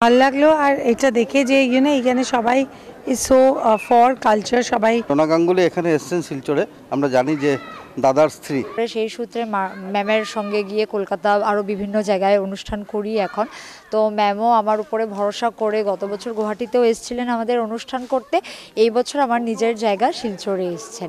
ভালো লাগলো আর এটা দেখে যে এখানে সবাই ইজ সো ফর কালচার। সবাই ডোনা গাঙ্গুলি এখানে এসেছেন শিলচরে, আমরা জানি যে দাদার স্ত্রী। সেই সূত্রে ম্যামের সঙ্গে গিয়ে কলকাতা আরও বিভিন্ন জায়গায় অনুষ্ঠান করি এখন। তো ম্যামও আমার উপরে ভরসা করে গত বছর গুয়াহাটিতেও এসেছিলেন আমাদের অনুষ্ঠান করতে, এই বছর আমার নিজের জায়গা শিলচরে এসেছেন।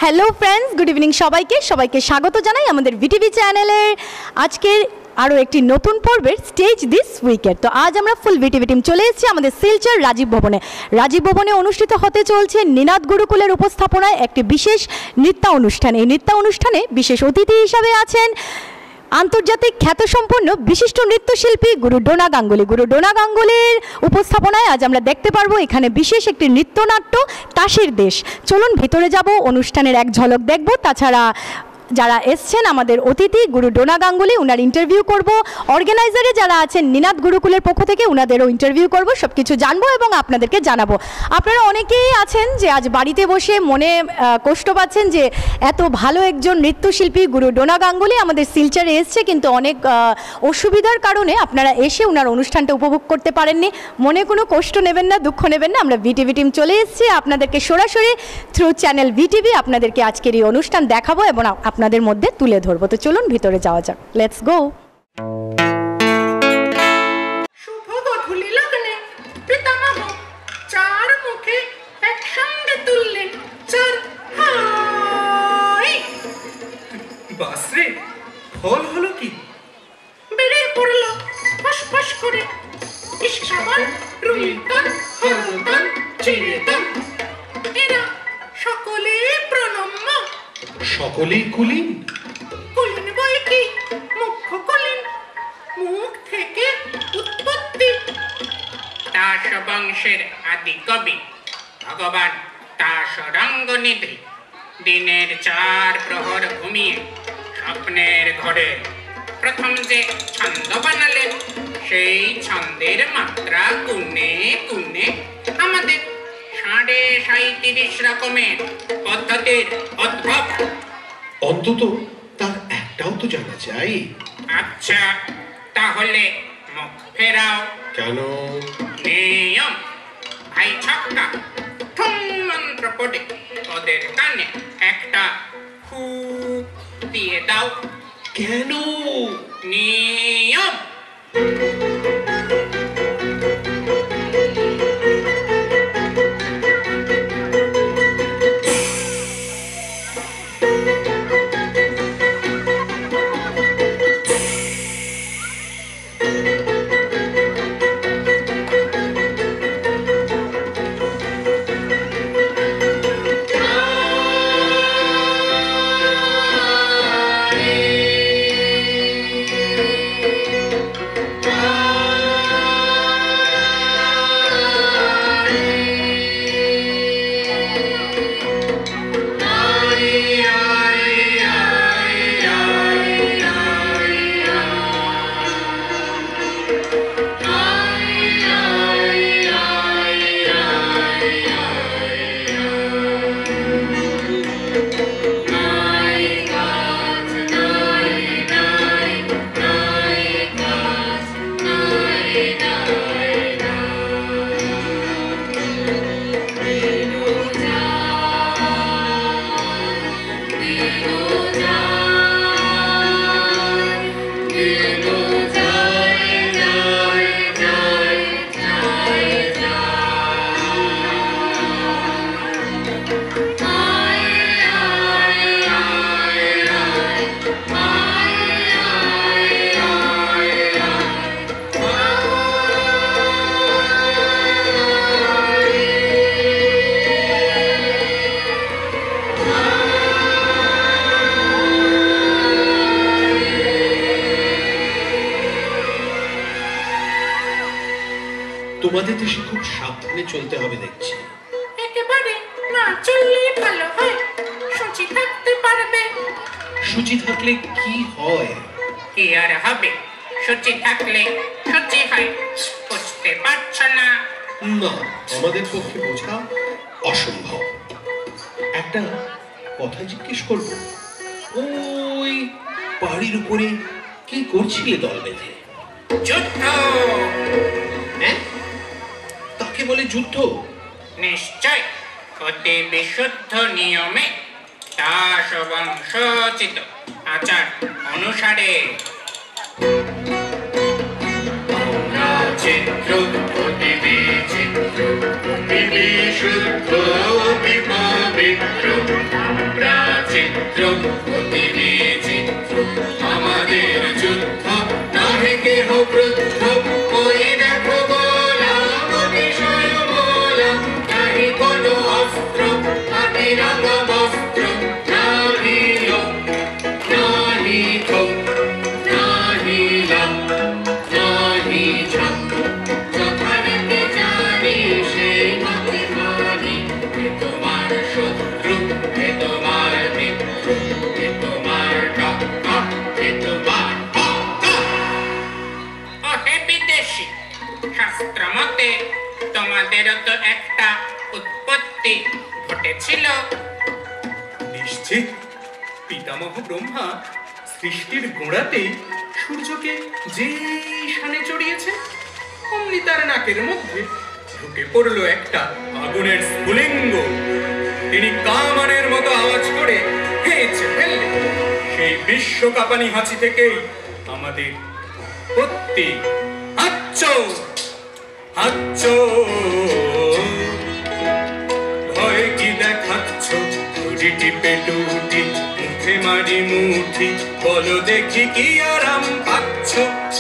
হ্যালো ফ্রেন্ডস, গুড ইভিনিং সবাইকে স্বাগত জানাই আমাদের ভিটিভি চ্যানেলের আজকের আরও একটি নতুন পর্বের স্টেজ দিস উইকের। তো আজ আমরা ফুল ভিটিভি টিম চলে এসেছি আমাদের শিলচর রাজীব ভবনে অনুষ্ঠিত হতে চলছে নিনাদ গুরুকুলের উপস্থাপনায় একটি বিশেষ নৃত্য অনুষ্ঠান। এই নৃত্য অনুষ্ঠানে বিশেষ অতিথি হিসাবে আছেন আন্তর্জাতিক খ্যাতসম্পন্ন বিশিষ্ট নৃত্যশিল্পী গুরু ডোনা গাঙ্গুলির উপস্থাপনায় আজ আমরা দেখতে পারবো এখানে বিশেষ একটি নৃত্যনাট্য তাসের দেশ। চলুন ভিতরে যাব, অনুষ্ঠানের এক ঝলক দেখব। তাছাড়া যারা এসছেন আমাদের অতিথি গুরু ডোনা গাঙ্গুলি, ওনার ইন্টারভিউ করব। অর্গানাইজারে যারা আছেন নিনাদ গুরুকুলের পক্ষ থেকে ওনাদেরও ইন্টারভিউ করব, সব কিছু জানবো এবং আপনাদেরকে জানাবো। আপনারা অনেকেই আছেন যে আজ বাড়িতে বসে মনে কষ্ট পাচ্ছেন যে এত ভালো একজন নৃত্যশিল্পী গুরু ডোনা গাঙ্গুলি আমাদের শিলচরে এসছে, কিন্তু অনেক অসুবিধার কারণে আপনারা এসে ওনার অনুষ্ঠানটা উপভোগ করতে পারেননি। মনে কোনো কষ্ট নেবেন না, দুঃখ নেবেন না। আমরা ভিটিভি টিম চলে এসেছি আপনাদেরকে সরাসরি থ্রু চ্যানেল ভিটিভি আপনাদেরকে আজকের এই অনুষ্ঠান দেখাবো এবং আপনাদের মধ্যে তুলে ধরবো। তো চলুন ভিতরে যাওয়া যাক, লেটস গো। শুভ গধূলি লগ্নে পিতামহ চার মুখে একসঙ্গে তুললেন চার হাই। বাসরে ফল হলো কি? বেরিয়ে পড়লো ফসফস করে ইস্কাবান রুমিতন হরতন চিরিতন। এরা সকলে প্রণম্য, সকলেই কুলীন। কুলীন বই কি? মুখ্য কুলীন, মুখ থেকে উৎপত্তি। তাস বংশের আদি কবি ভগবান তাস রঙ্গনিধি দিনের 4 প্রহর ঘুমিয়ে স্বপ্নের ঘরে প্রথম যে ছন্দ বানালেন, সেই ছন্দের মাত্রা গুনে গুনে আমাদের 37.5 রকমের পদ্ধতির উদ্ভব। অন্তত তার একটাও তো জানা চাই। আচ্ছা, তাহলে মুখ ফেরাও। কেন? নিয়ম ভাই ছক্কা ঠুং মন্ত্র পড়ে ওদের কানে একটা ফু দিয়ে দাও। কেন? নিয়ম। তোমাদের দেশে খুব সাবধানে চলতে হবে দেখছি। একেবারে না চললেই ভালো হয়, সূচি থাকতে পারবে। সূচি থাকলে কি হয়? কি আর হবে, সূচি থাকলে সূচি হয়। বুঝতে পারছো না? না, আমাদের পক্ষে বোঝা অসম্ভব। একটা কথা জিজ্ঞেস করব, ওই বাড়ির উপরে কি করছিলে দল বেঁধে? যুদ্ধ। হ্যাঁ, তাকে বলে যুদ্ধ? নিশ্চয়, অতি বিশুদ্ধ নিয়মে দাস বংশোচিত আচার অনুসারে। আমরা চিত্র অতি বিচিত্র, অতি বিশুদ্ধ অতি পবিত্র। আমরা চিত্র অতি বিচিত্র, আমাদের যুদ্ধ নাহি কেহ ক্রুদ্ধ। ওই দেখো গোলাম অতিশয় গোলাম, নাহি কোনো অস্ত্র হাতে রাঙা বস্ত্র। নাহি লোক, নাহি ঠোক, নাহি লাভ, নাহি ঝাঁক। যথারীতি জানি সেই মতে মানি। এ তোমার শত্রু, এ তোমার মিত্র, এ তোমার ডাক্কা, এ তোমার পাক্কা। ওহে বিদেশি, শাস্ত্র মতে তোমাদেরও তো একটা উৎপত্তি ঘটেছিল। নিশ্চিত, পিতামহ ব্রহ্মা সৃষ্টির গোড়াতেই সূর্যকে যেই শানে চড়িয়েছে, অমনি তার নাকের মধ্যে ঢুকে পড়লো একটা আগুনের স্ফুলিঙ্গ। তিনি কামানের মতো আওয়াজ করে হেঁচে ফেললেন। সেই বিশ্বকাপানি হাঁচি থেকেই আমাদের উৎপত্তি। আচ্ছো আচ্ছো, ভয় কি দেখাচ্ছ? টুটি টিপে টুটি, মুখে মারি মুঠি, বলো দেখি কি আরাম পাচ্ছ?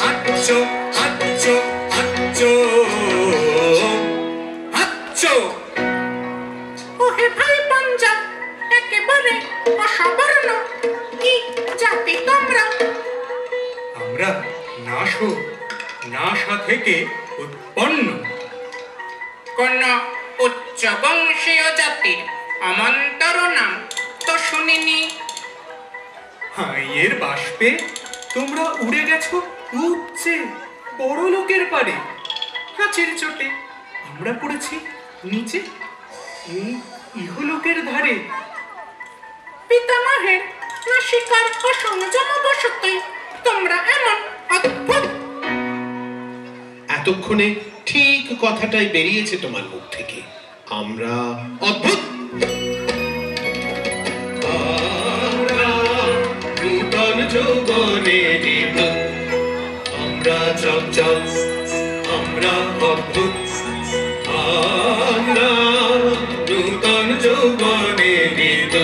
আচ্ছো আচ্ছো আচ্ছো আচ্ছো। ওহে ভাই পাঞ্জাব, একেবারে অসবর্ণ। কি জাতি তোমরা? আমরা নাশো, নাশা থেকে উৎপন্ন। কোন উচ্চ বংশীয় জাতির অমন্তর নাম তো শুনিনি। হাইয়ের বাষ্পে তোমরা উড়ে গেছো উচ্চে বড় লোকের পারে। হাঁচির চোটে আমরা পড়েছি নিচে এই ইহলোকের ধারে। পিতামহের না শিকার অসংযম বশতই তোমরা এমন অদ্ভুত। এতক্ষণে ঠিক কথাটাই বেরিয়েছে তোমার মুখ থেকে। আমরা অদ্ভুত। আমরা নূতন যৌবনের দূত, আমরা চঞ্চল, আমরা অদ্ভুত। আমরা নূতন যৌবনের দূত,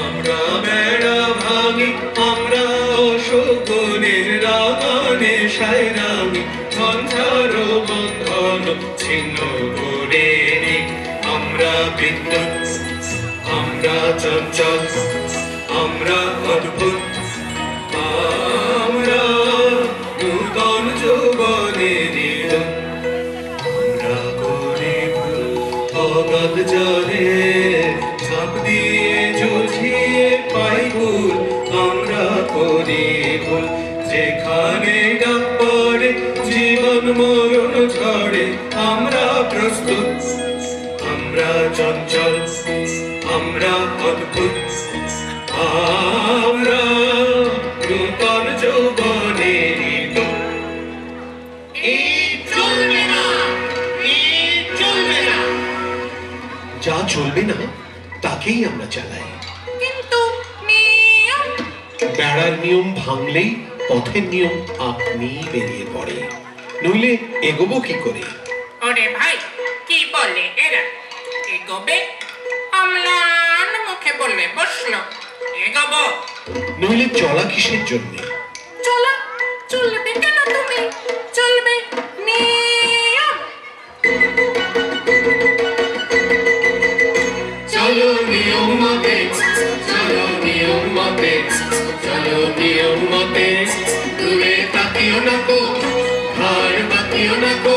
আমরা বেড়া ভাঙি, আমরা অশোকনের রাগানে সায়রামি। ঝঞ্ঝার বন্ধন ছিন্ন করে নিই। আমরা বিদ্যুৎ, আমরা চঞ্চল, আমরা অদ্ভুত। আমরা নূতন যৌবনের দূত, আমরা করে ভুল অগাধ জলে ঝাঁপ দিয়ে জুঝিয়ে পাই ভুল। আমরা করি ভুল যেখানে ডাক পড়ে, জীবন মরণ ঝড়ে। আমরা প্রস্তুত, আমরা চঞ্চল, আমরা অদ্ভুত। আমরা নূতন যৌবনের দূত। এই চলবে না, এই চলবে না। যা চলবে না তাকেই আমরা চালাই। কিন্তু নিয়ম। বেড়ার নিয়ম ভাঙলেই পথের নিয়ম আপনি বেরিয়ে পড়ে, নইলে এগোবো কি করে? ওরে ভাই, কি বলে এরা? এগোবে? অম্লান মুখে বলবে বসলো এগোবো। নইলে চলা কিসের জন্য? চলো, চলবে কেন তুমি? চলবে নিয়ম। চলো নিয়ম মতে, চলো নিয়ম মতে, চলো নিয়ম মতে। দূরে তাকিও না কো, ঘর বাকিও না কো,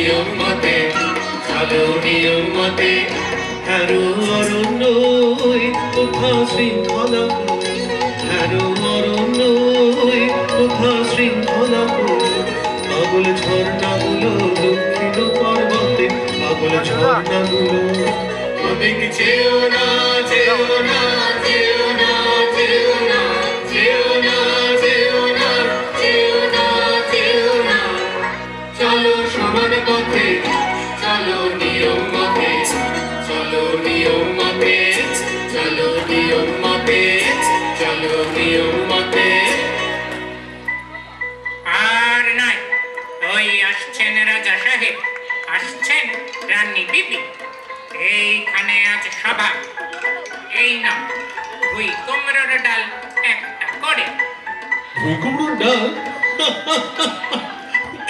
নিয়ম মতে চলো নিয়ম মতে হ্যারো অরণ্য কোথা শৃঙ্খলা হ্যারো অরণ্য কোথা শৃঙ্খলা পাগল ঝর্ণাগুলো দক্ষিণ পর্বতে পাগল ঝর্ণাগুলো অনেক যেও না যেও না যেও না যেও না যেও না যেও না যেও না যেও না চলো সমান পথে চলো নিয়ম মতে চলো নিয়ম মতে চলো নিয়ম মতে চলো নিয়ম মতে আর নাই ওই আসছেন রাজা সাহেব আসছেন রানী বিবি এইখানে আছে সভা এই না ভুই কুমড়োর ডাল একটা করে ভুই কুমড়োর ডাল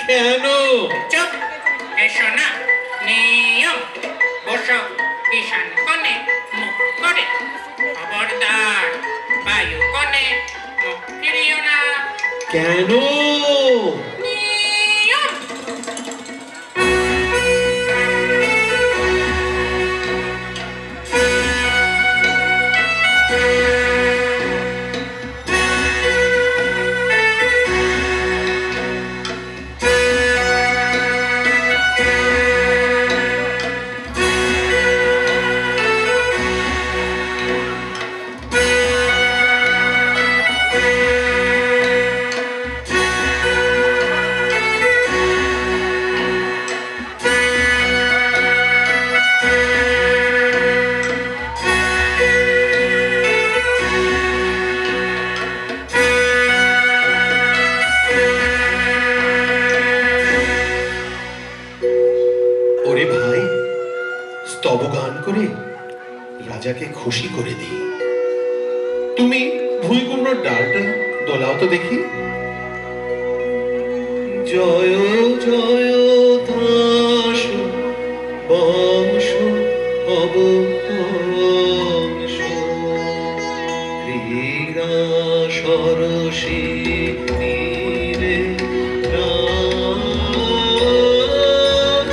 কেন চুপ এসো না নিয়ম বসো ঈশান কোণে মুখ করে খবরদার বায়ু কোণে মুখ ফিরিও না কেন নিয়ম ওরে ভাই স্তবগান করে রাজাকে খুশি করে দিই তুমি ভুই কুমড়োর ডালটা দোলাও তো দেখি জয় জয় দাস বংশ অবংশ ক্রীড়া সরসী তীরে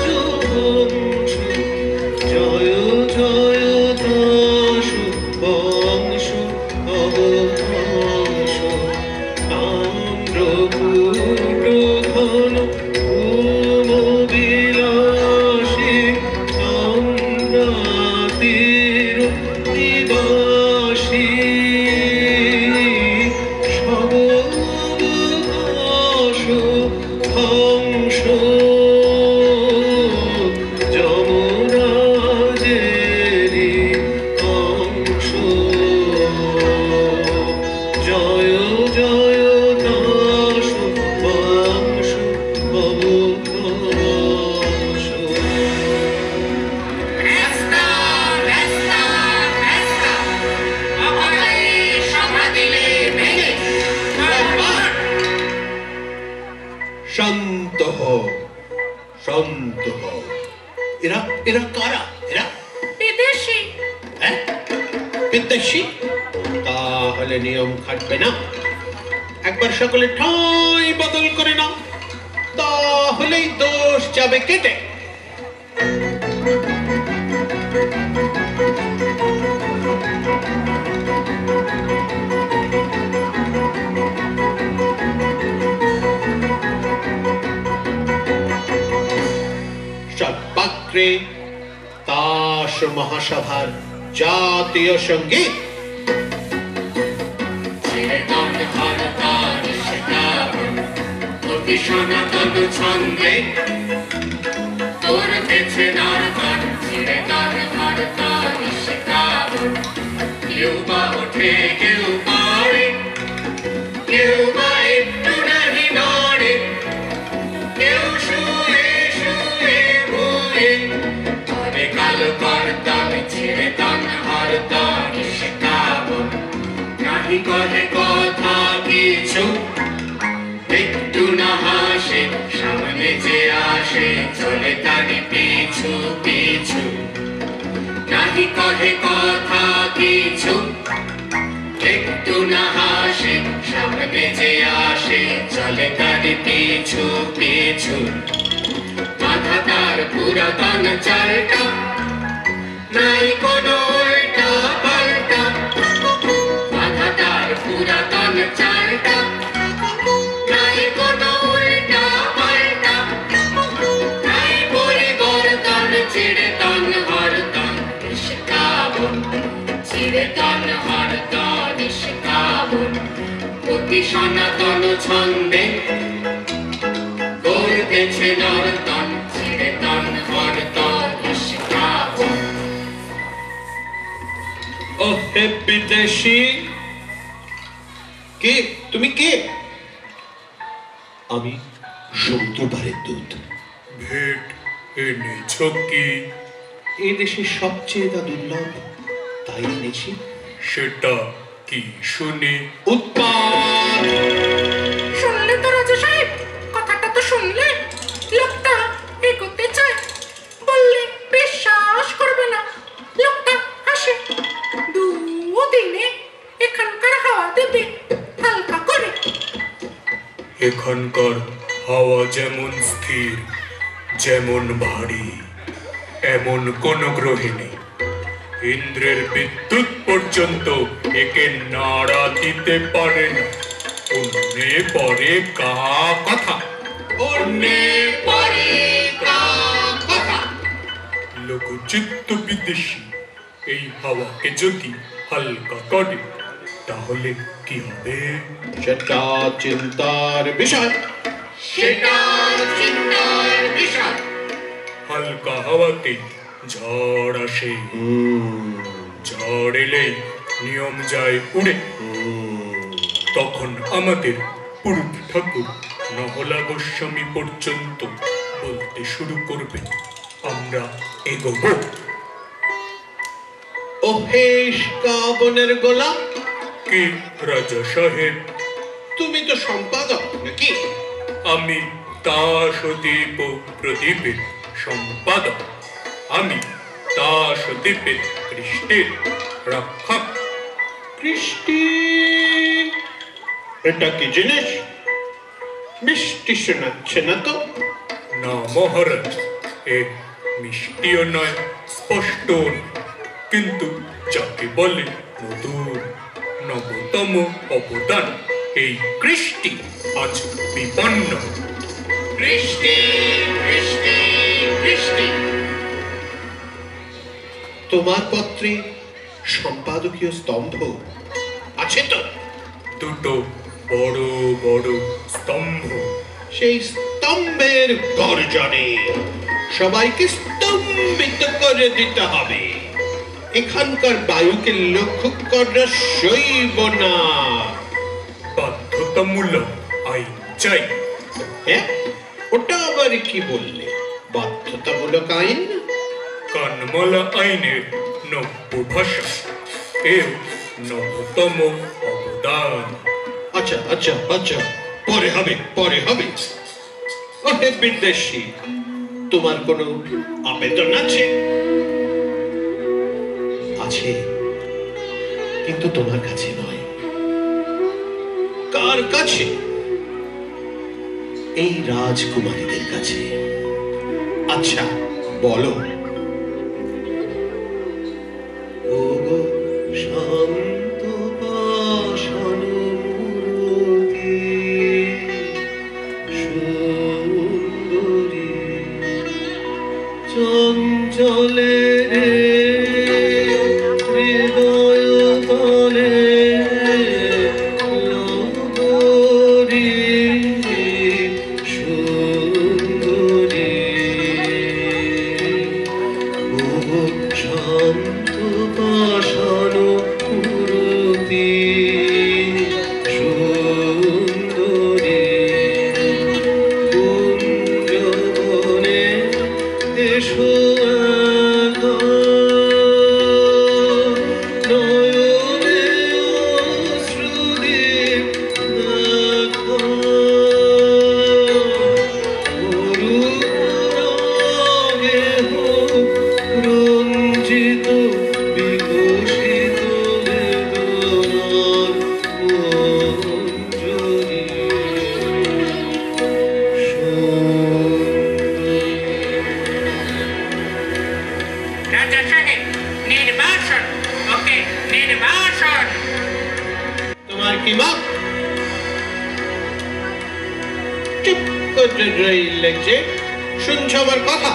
রাজবংশ জয় জয় দাস বংশ অবংশ তাম্রপুটধন ভূমবিলাসী সম্রাতির নিবাসী সববশ ধ্বংস যমরাজেরি অংশ জয় জয় দাস বংশ অবংশ রাস্তা রাস্তা রাস্তা অভয় সভা দিলে ভেঙে শান্ত হও শান্ত হও এরা এরা কারা এরা বিদেশি হ্যাঁ বিদেশি তাহলে নিয়ম খাটবে না একবার সকলে ঠাঁই বদল করে নাও তাহলেই দোষ যাবে কেটে সর্বাগ্রে তাস মহাসভার জাতীয় সঙ্গীত সনাতন ছন্দে তোর পেছে নর্তন ছিড়ে তর ভরতন শেখাবো কেউ বা ওঠে কেউ পড়ে কেউ বা একটু নাহি নড়ে কেউ শুয়ে শুয়ে ভুলে তবে কালো কর্তন ছিড়ে তন হরতন শেখাবো নাহি কহে কথা কিছু একটু না হাসে সামনে যে আসে চলে তারি পিছু পিছু নাহি কহে কথা কিছু একটু না হাসে সামনে যে আসে চলে তারি পিছু পিছু মাথা পুরাতন চালটা, নাই কোনো উল্টা পাল্টা। বাঁধা তার পুরাতন চালটা, নাই কোনো উল্টা পাল্টা। নাই পরিবর্তন, চিরতন হরতন নিষ্কাবন, চিরতন হরতন নিষ্কাবন। অতি সনাতন ছন্দে করতেছে নর্তন, চিরতন হরতন নিষ্কাবন। ও হে বিদেশি, কে তুমি? কে? আমি সমুদ্র পারের দূত। ভেট এনেছ কি? এ দেশের সবচেয়ে দুর্লভ, তাই এনেছি। সেটা কি শুনি? উৎপাত! শুনলে তো রাজা সাহেব, কথাটা তো শুনলে? লোকটা এগোতে চায়, বললে বিশ্বাস করবে না। লোকটা আসে, দুদিনে এখানকার হাওয়া দেবে হালকা করে। এখানকার হাওয়া যেমন স্থির, যেমন ভারী, এমন কোন গ্রহে নেই। ইন্দ্রের বিদ্যুৎ পর্যন্ত একে নাড়া দিতে পারে না। অন্যে পরে কা কথা, অন্যে পরে কা কথা। লোকচিত্ত বিদেশী এই হাওয়াকে যদি হালকা করে তাহলে কি হবে? সেটা চিন্তার বিষয়। সেটা চিন্তার বিষয়। হালকা হাওয়াতে ঝড় আসে, ঝড় এলেই নিয়ম যায় উড়ে। তখন আমাদের পুরুত ঠাকুর নহলা গোস্বামী পর্যন্ত বলতে শুরু করবে, আমরা এগোবো। ও হে কাবনের গোলাম, কি রাজা সাহেব? তুমি তো সম্পাদক নাকি? আমি তাসদীপ প্রদীপের সম্পাদক। আমি তাসদীপের কৃষ্টির রক্ষক। কৃষ্টি এটা কি জিনিস? মিষ্টি শোনাচ্ছে না তো? না মহারাজ, এ মিষ্টিও নয়, স্পষ্ট নয়, কিন্তু যাকে বলে নতুন নবতম অবদান এই কৃষ্টি আজ বিপন্ন। বৃষ্টি বৃষ্টি বৃষ্টি। তোমার পত্রে সম্পাদকীয় স্তম্ভ আছে তো? দুটো বড় বড় স্তম্ভ। সেই স্তম্ভের গর্জনে সবাইকে স্তম্ভিত করে দিতে হবে। এখানকার বায়ুকে লক্ষ্য করা সইব না। বাধ্যতামূলক আইন চাই। হ্যাঁ, ওটা আবার কি বললে? বাধ্যতামূলক আইন? কানমালা আইনের নব্য ভাষা, এও নবতম অবদান। আচ্ছা আচ্ছা আচ্ছা, পরে হবে পরে হবে। ওহে বিদেশি, তোমার কোনো আবেদন আছে? আছে, কিন্তু তোমার কাছে নয়। কার কাছে? এই রাজকুমারীদের কাছে। আচ্ছা বলো। ওগো শান্ত পাষাণ মূরতি, সুন্দরী চঞ্চলে হৃদয় তলে লগরী সুন্দরী, ওগো শান্ত পাষাণ মূরতি সুন্দরী, কুঞ্জবনে এসো চুপ করে রইলে যে? শুনছ আমার কথা?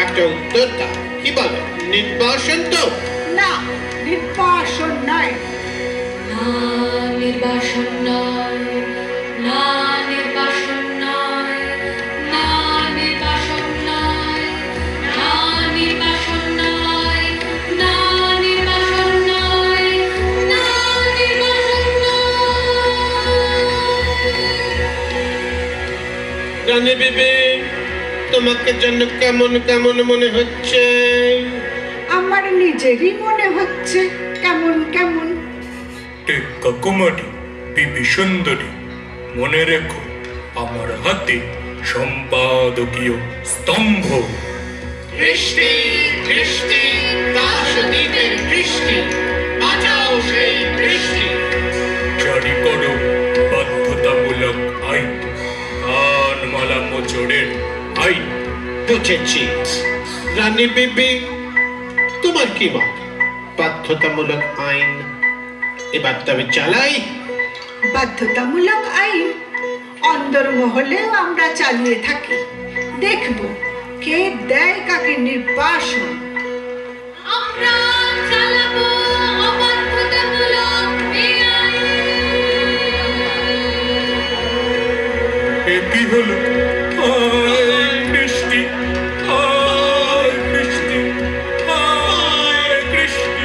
একটা উত্তর দাও, কি বলে? নির্বাসন তো না, নির্বাসন নয়। না নির্বাসন নয়, না নির্বাসন নয়, না নির্বাসন নয়, না নির্বাসন নয়, না নির্বাসন নয়, না নির্বাসন নয়। রানী বিবি, তোমাকে যেন কেমন কেমন মনে হচ্ছে। আমার নিজেরই মনে হচ্ছে কেমন কেমন। টেক্কা কুমারী, বিবি সুন্দরী, মনে রেখো আমার হাতে সম্পাদকীয় স্তম্ভ। বৃষ্টি বৃষ্টি, দাসদীপের বৃষ্টি, বাঁচাও সেই বৃষ্টি। জারি করো বাধ্যতামূলক আইন, কানমালা মোচড়ের আইন। বুঝেছি। রানী বিবি, তোমার কি মত? বাধ্যতামূলক আইন এবার তবে চালাই? বাধ্যতামূলক আইন অন্দরমহলেও আমরা চালিয়ে থাকি। দেখব কে দেয় কাকে নির্বাসন। আমরা চালাবো অবাধ্যতামূলক এই আইন। এ কি হলো? আয় বৃষ্টি, আয় বৃষ্টি, আয় বৃষ্টি।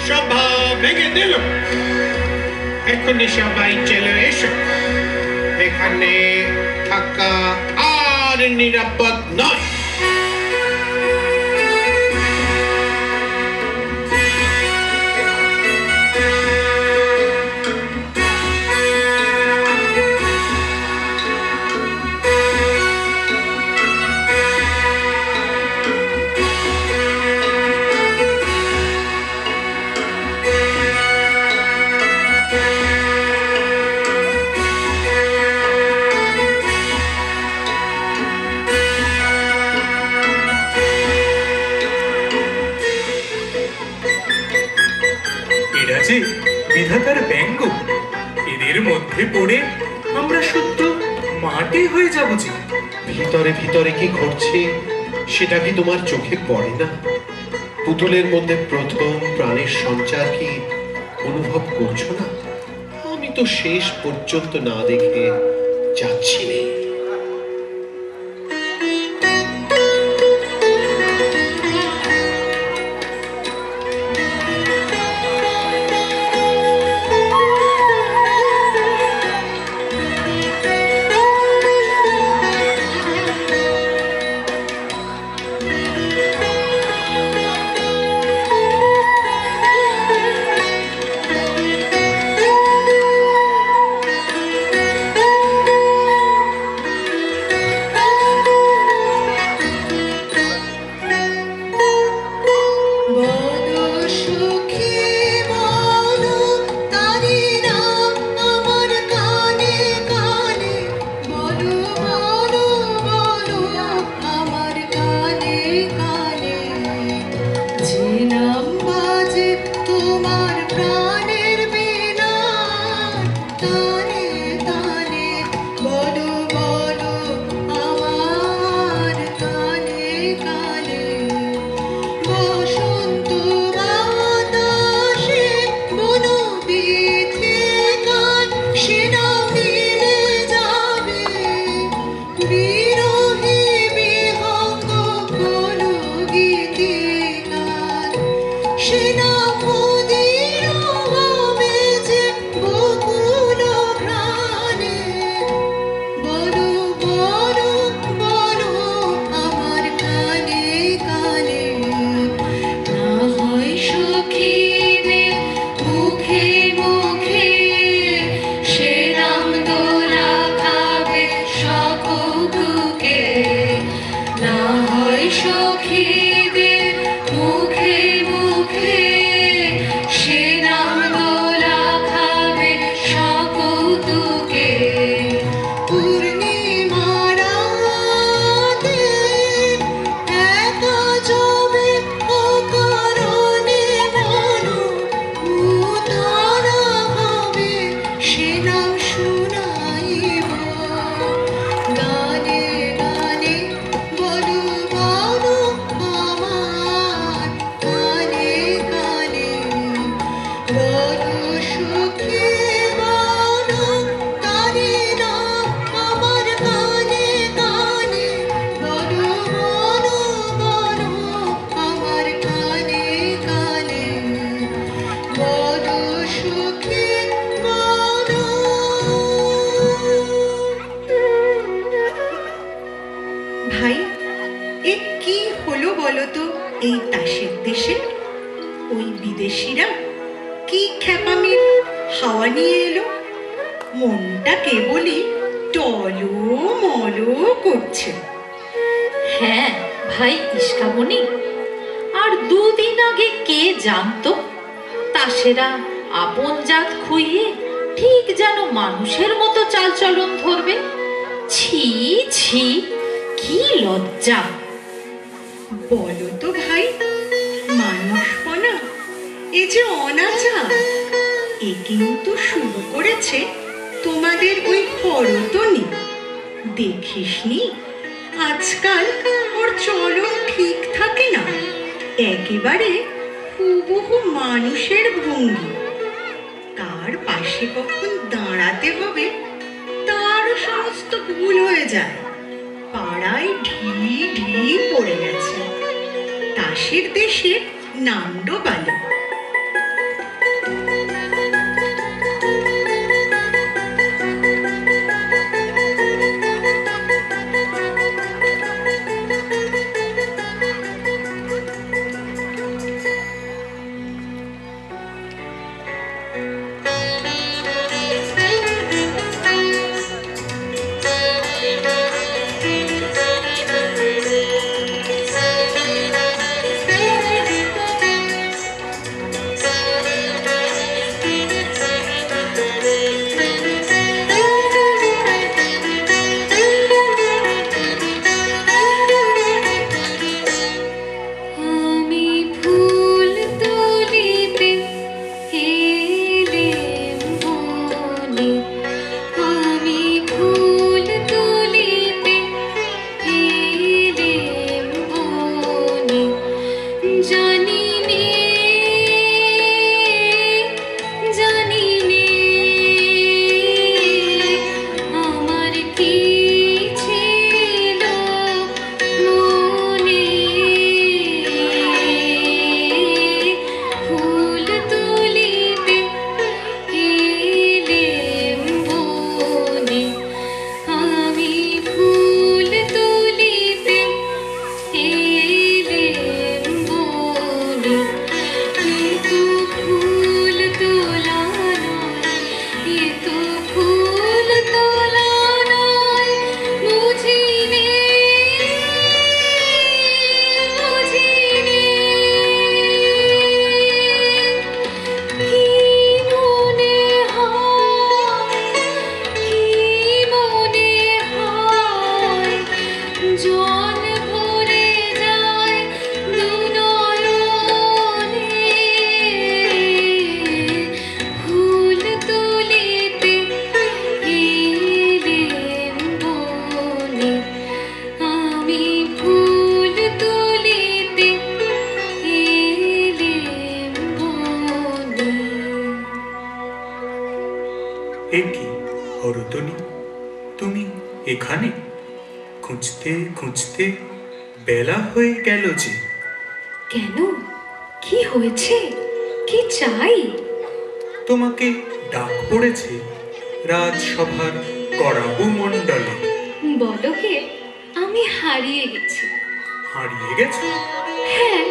সভা ভেঙে দিল। এখনই সবাই চলে এসো, এখানে থাকা আর নিরাপদ নয়। এরা যে বিধাতার ব্যঙ্গ, এদের মধ্যে পড়ে আমরা শুদ্ধ মাটি হয়ে যাব যে। ভিতরে ভিতরে কি ঘটছে সেটা কি তোমার চোখে পড়ে না? পুতুলের মধ্যে প্রথম প্রাণের সঞ্চার কি অনুভব করছো না? আমি তো শেষ পর্যন্ত না দেখে যাচ্ছি না। বলো তো এই তাসের দেশে ওই বিদেশিরা কি খ্যাপামির হাওয়া নিয়ে এলো? মনটা কেবলই টলো মলো করছে। হ্যাঁ ভাই ইস্কামণি, আর দুদিন আগে কে জানতো তাসেরা আপন জাত খুইয়ে ঠিক যেন মানুষের মতো চালচলন ধরবে। ছি ছি, কি লজ্জা! বলো তো ভাই, মানুষপনা এ যে অনাচার, এ কিন্তু শুরু করেছে তোমাদের ওই হরতনি। দেখিসনি আজকাল ওর চলন ঠিক থাকে না, একেবারে হুবহু মানুষের ভঙ্গি। কার পাশে কখন দাঁড়াতে হবে তার সমস্ত ভুল হয়ে যায়। পাড়ায় ঢি ঢি পড়ে গেছে। তাসের দেশে নান্ডো বালে। এখানে খুঁজতে খুঁজতে বেলা হয়ে গেল যে। কেন, কি হয়েছে, কি চাই? তোমাকে ডাক পড়েছে রাজসভার করাবু মণ্ডলে। বলো কে, আমি হারিয়ে গেছি। হারিয়ে গেছে? হ্যাঁ,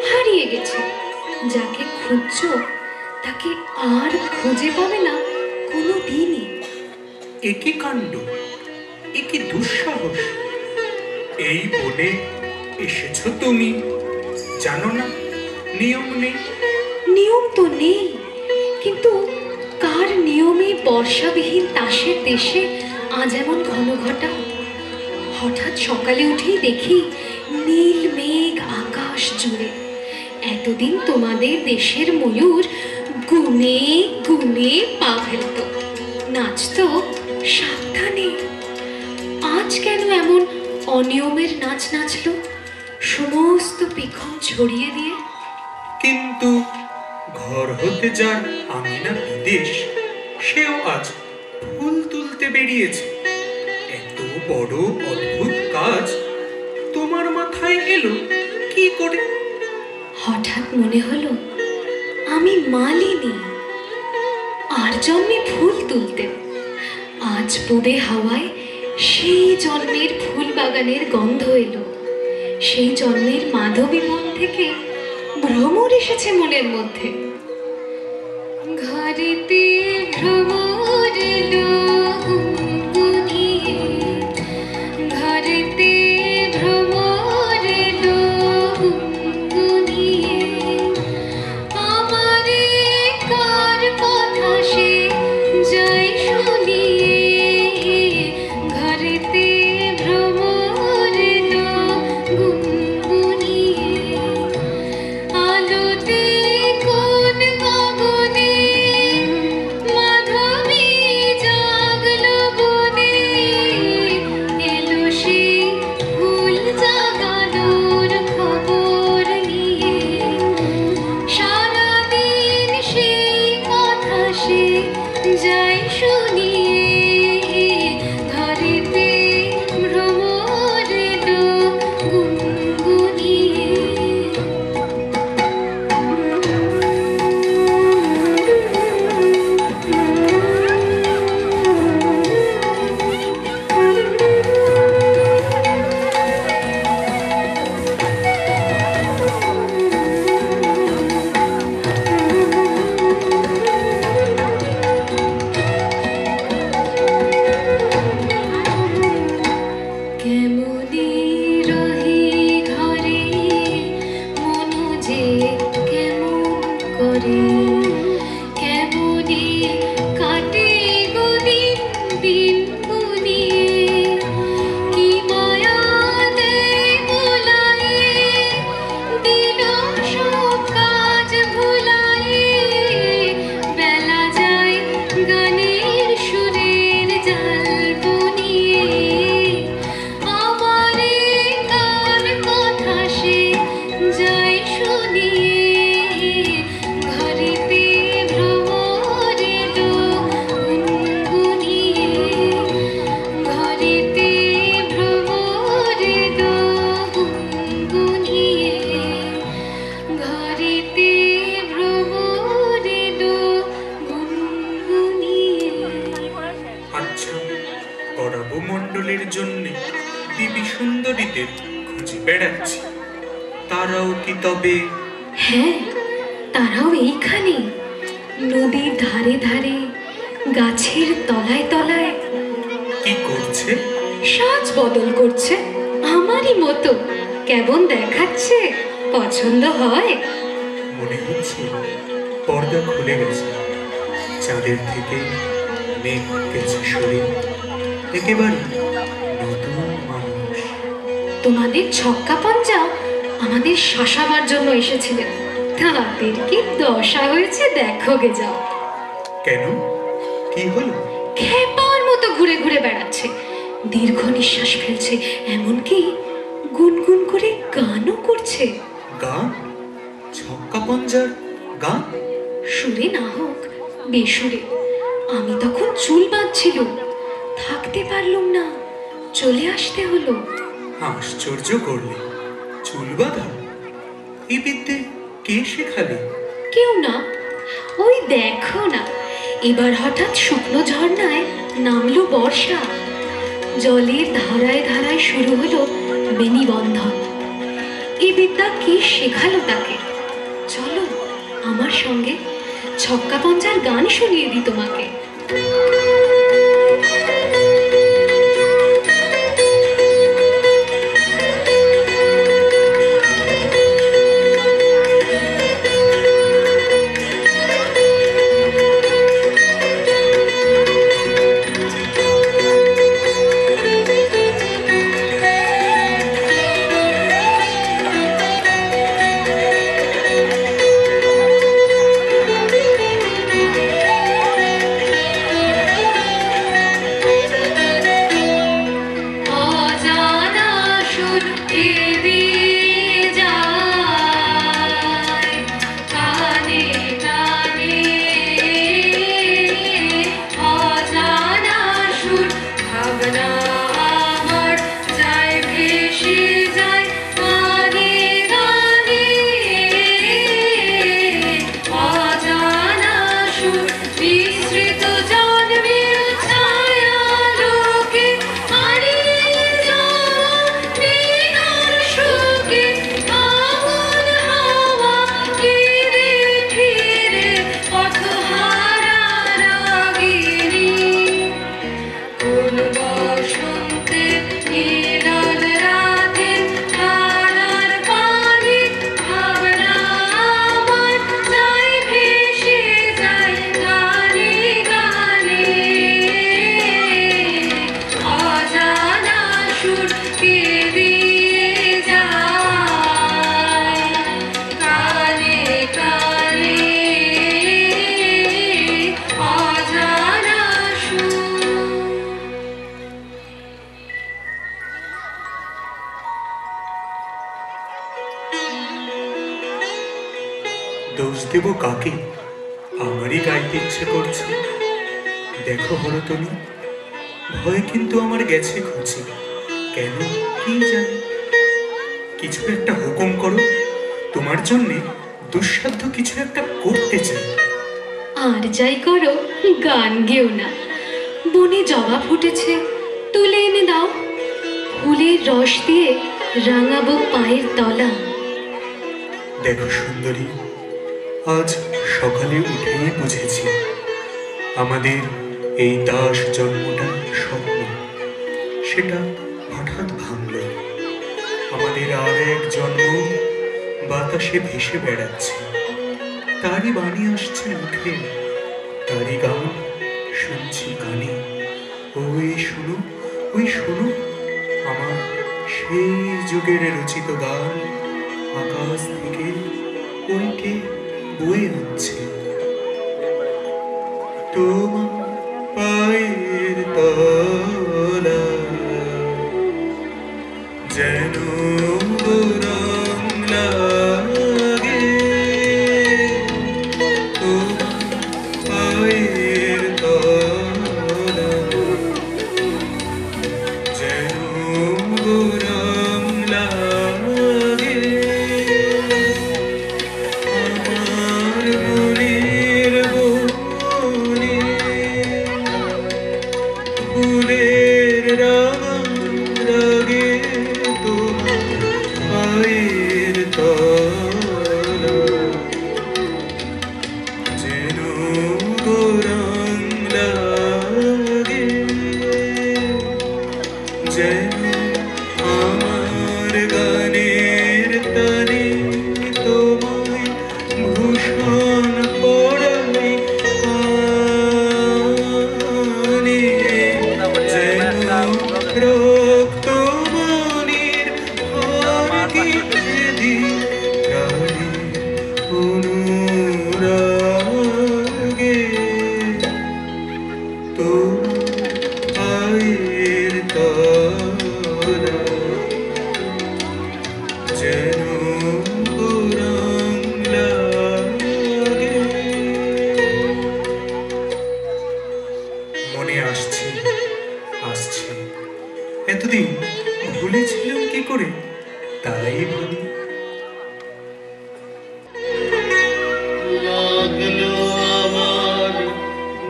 হারিয়ে গেছি। যাকে খুঁজছো তাকে আর খুঁজে পাবে না কোনো দিনই। একই কাণ্ড, একই দুঃসাহস! এই বনে এসেছো তুমি, জানো না নিয়ম নেই? নিয়ম তো নেই, কিন্তু কার নিয়মে বর্ষাবিহীন তাসের দেশে আজ এমন ঘনঘটা? হঠাৎ সকালে উঠেই দেখি নীল মেঘ আকাশ জুড়ে। এতদিন তোমাদের দেশের ময়ূর গুনে গুনে পা ফেলত, নাচতো সাবধানে। আজ কেন এমন অনিয়মের নাচ নাচলো, সমস্ত পেখম ছড়িয়ে দিয়ে? কিন্তু ঘর হতে যার আমিনা বিদেশ, সেও আজ ফুল তুলতে বেরিয়েছে। এত বড় অদ্ভুত কাজ তোমার মাথায় এলো কি করে? হঠাৎ মনে হলো আমি মালিনী, আর জন্মে ফুল তুলতে। আজ পুবে হাওয়ায় সেই জন্মের ফুল বাগানের গন্ধ এলো। সেই জন্মের মাধবী মন থেকে ভ্রমর এসেছে মনের মধ্যে। ঘরেতে ভ্রমর এলো গুনগুনিয়ে, ঘরেতে ভ্রমর এলো গুনগুনিয়ে, আমারে কার কথা সে যায় শুনিয়ে। ঘরেতে ভ্রমর এলো গুনগুনিয়ে, আলোতে কোন গগনে মাধবী জাগলো বনে, এলো সে ফুল জাগানোর খবর নিয়ে। সারাদিন সেই কথা সে যায় শুনিয়ে। ঘরেতে ভ্রমর এলো গুনগুনিয়ে। কেমনে রহি ঘরে মনু যে কেমন করে, কেমনে কাটে গো দিন দিন গুনিয়ে। কি মায়া দেয় ভুলায়ে, দিল সব কাজ ভুলায়ে। বেলা যায় গানের সুরের জাল বুনিয়ে, আমারে কার কথা সে যায় শুনিয়ে। ঘরেতে ভ্রমর এলো গুনগুনিয়ে, ঘরেতে ভ্রমর এলো গুনগুনিয়ে, ঘরেতে ভ্রমর এলো গুনগুনিয়ে। আচ্ছা, পরাব মণ্ডলের জন্য দেবী সুন্দরীদের খুঁজে বেড়াচ্ছি, তারাও কি তবে? হ্যাঁ, তারাও এইখানে নদীর ধারে ধারে গাছের তলায় তলায় কি করছে? সাজ বদল করছে আমারই মতো। কেমন দেখাচ্ছে? পছন্দ হয়? মনে হচ্ছে পর্দা খুলে গেছে, চাঁদের থেকে মেঘ গেছে সরে, একেবারে নতুন মানুষ। তোমাদের ছক্কা পঞ্জা আমাদের শাসাবার জন্য এসেছিলেন, তাদের কি দশা হয়েছে দেখো গে যাও। কেন, কি হলো? খেপার মতো ঘুরে ঘুরে বেড়াচ্ছে, দীর্ঘ নিঃশ্বাস ফেলছে, এমনকি গুনগুন করে গানও করছে। গান? ছক্কা পঞ্জার গান? সুরে না হোক বেসুরে। আমি তখন চুল বাঁধছিল, থাকতে পারলুম না, চলে আসতে হলো। আশ্চর্য করলে, চুল বাঁধা? এই বিদ্যে কে শেখালে? কেউ না, ওই দেখো না, এবার হঠাৎ শুকনো ঝর্ণায় নামলো বর্ষা, জলের ধারায় ধারায় শুরু হলো বেনিবন্ধন। এই বিদ্যা কে শেখালো তাকে? চলো আমার সঙ্গে ছক্কা পঞ্জার গান শুনিয়ে দিই তোমাকে। দোষ দেব কাকে? আমারই গাইতে ইচ্ছে করছে। দেখো হরতনী, ভয় কিন্তু আমার গেছে ঘুচে। কেন কি জানি, কিছু একটা হুকুম করো। তোমার জন্যে দুঃসাধ্য কিছু একটা করতে চাই। আর যাই করো, গান গেও না। বনে জবা ফুটেছে, তুলে এনে দাও। ফুলের রস দিয়ে রাঙাবো পায়ের তলা। দেখো সুন্দরী, আজ সকালে উঠেই বুঝেছি আমাদের এই দাস জন্মটা স্বপ্ন। সেটা হঠাৎ ভাঙল। আমাদের আর এক জন্ম বাতাসে ভেসে বেড়াচ্ছে, তারই বাণী আসছে মুখে, তারই গান শুনছি কানে। ওই শোনো, ওই শোনো, আমার সেই যুগের রচিত গান আকাশ থেকে ওইকে বয়ে হচ্ছে। তোমার পায়ের তলা যেন রং লাগে, তোমার পায়ের তলা যেন রং লাগে। আমার মনের বনে ফুলের রাগে তোমার পায়ের তলা যেন রং লাগে, যেন আমার গানের তানে তোমায় ভূষণ পড়াই কানে, যেন রক্ত মনির হারকে দি প্রাণের অনুরাগে। তোমার পায়ের তলা যেন রং লাগে। মনে আসছে, আসছে, এতদিন ভুলেছিলাম কি করে, তাই ভাবি। লাগলো আমার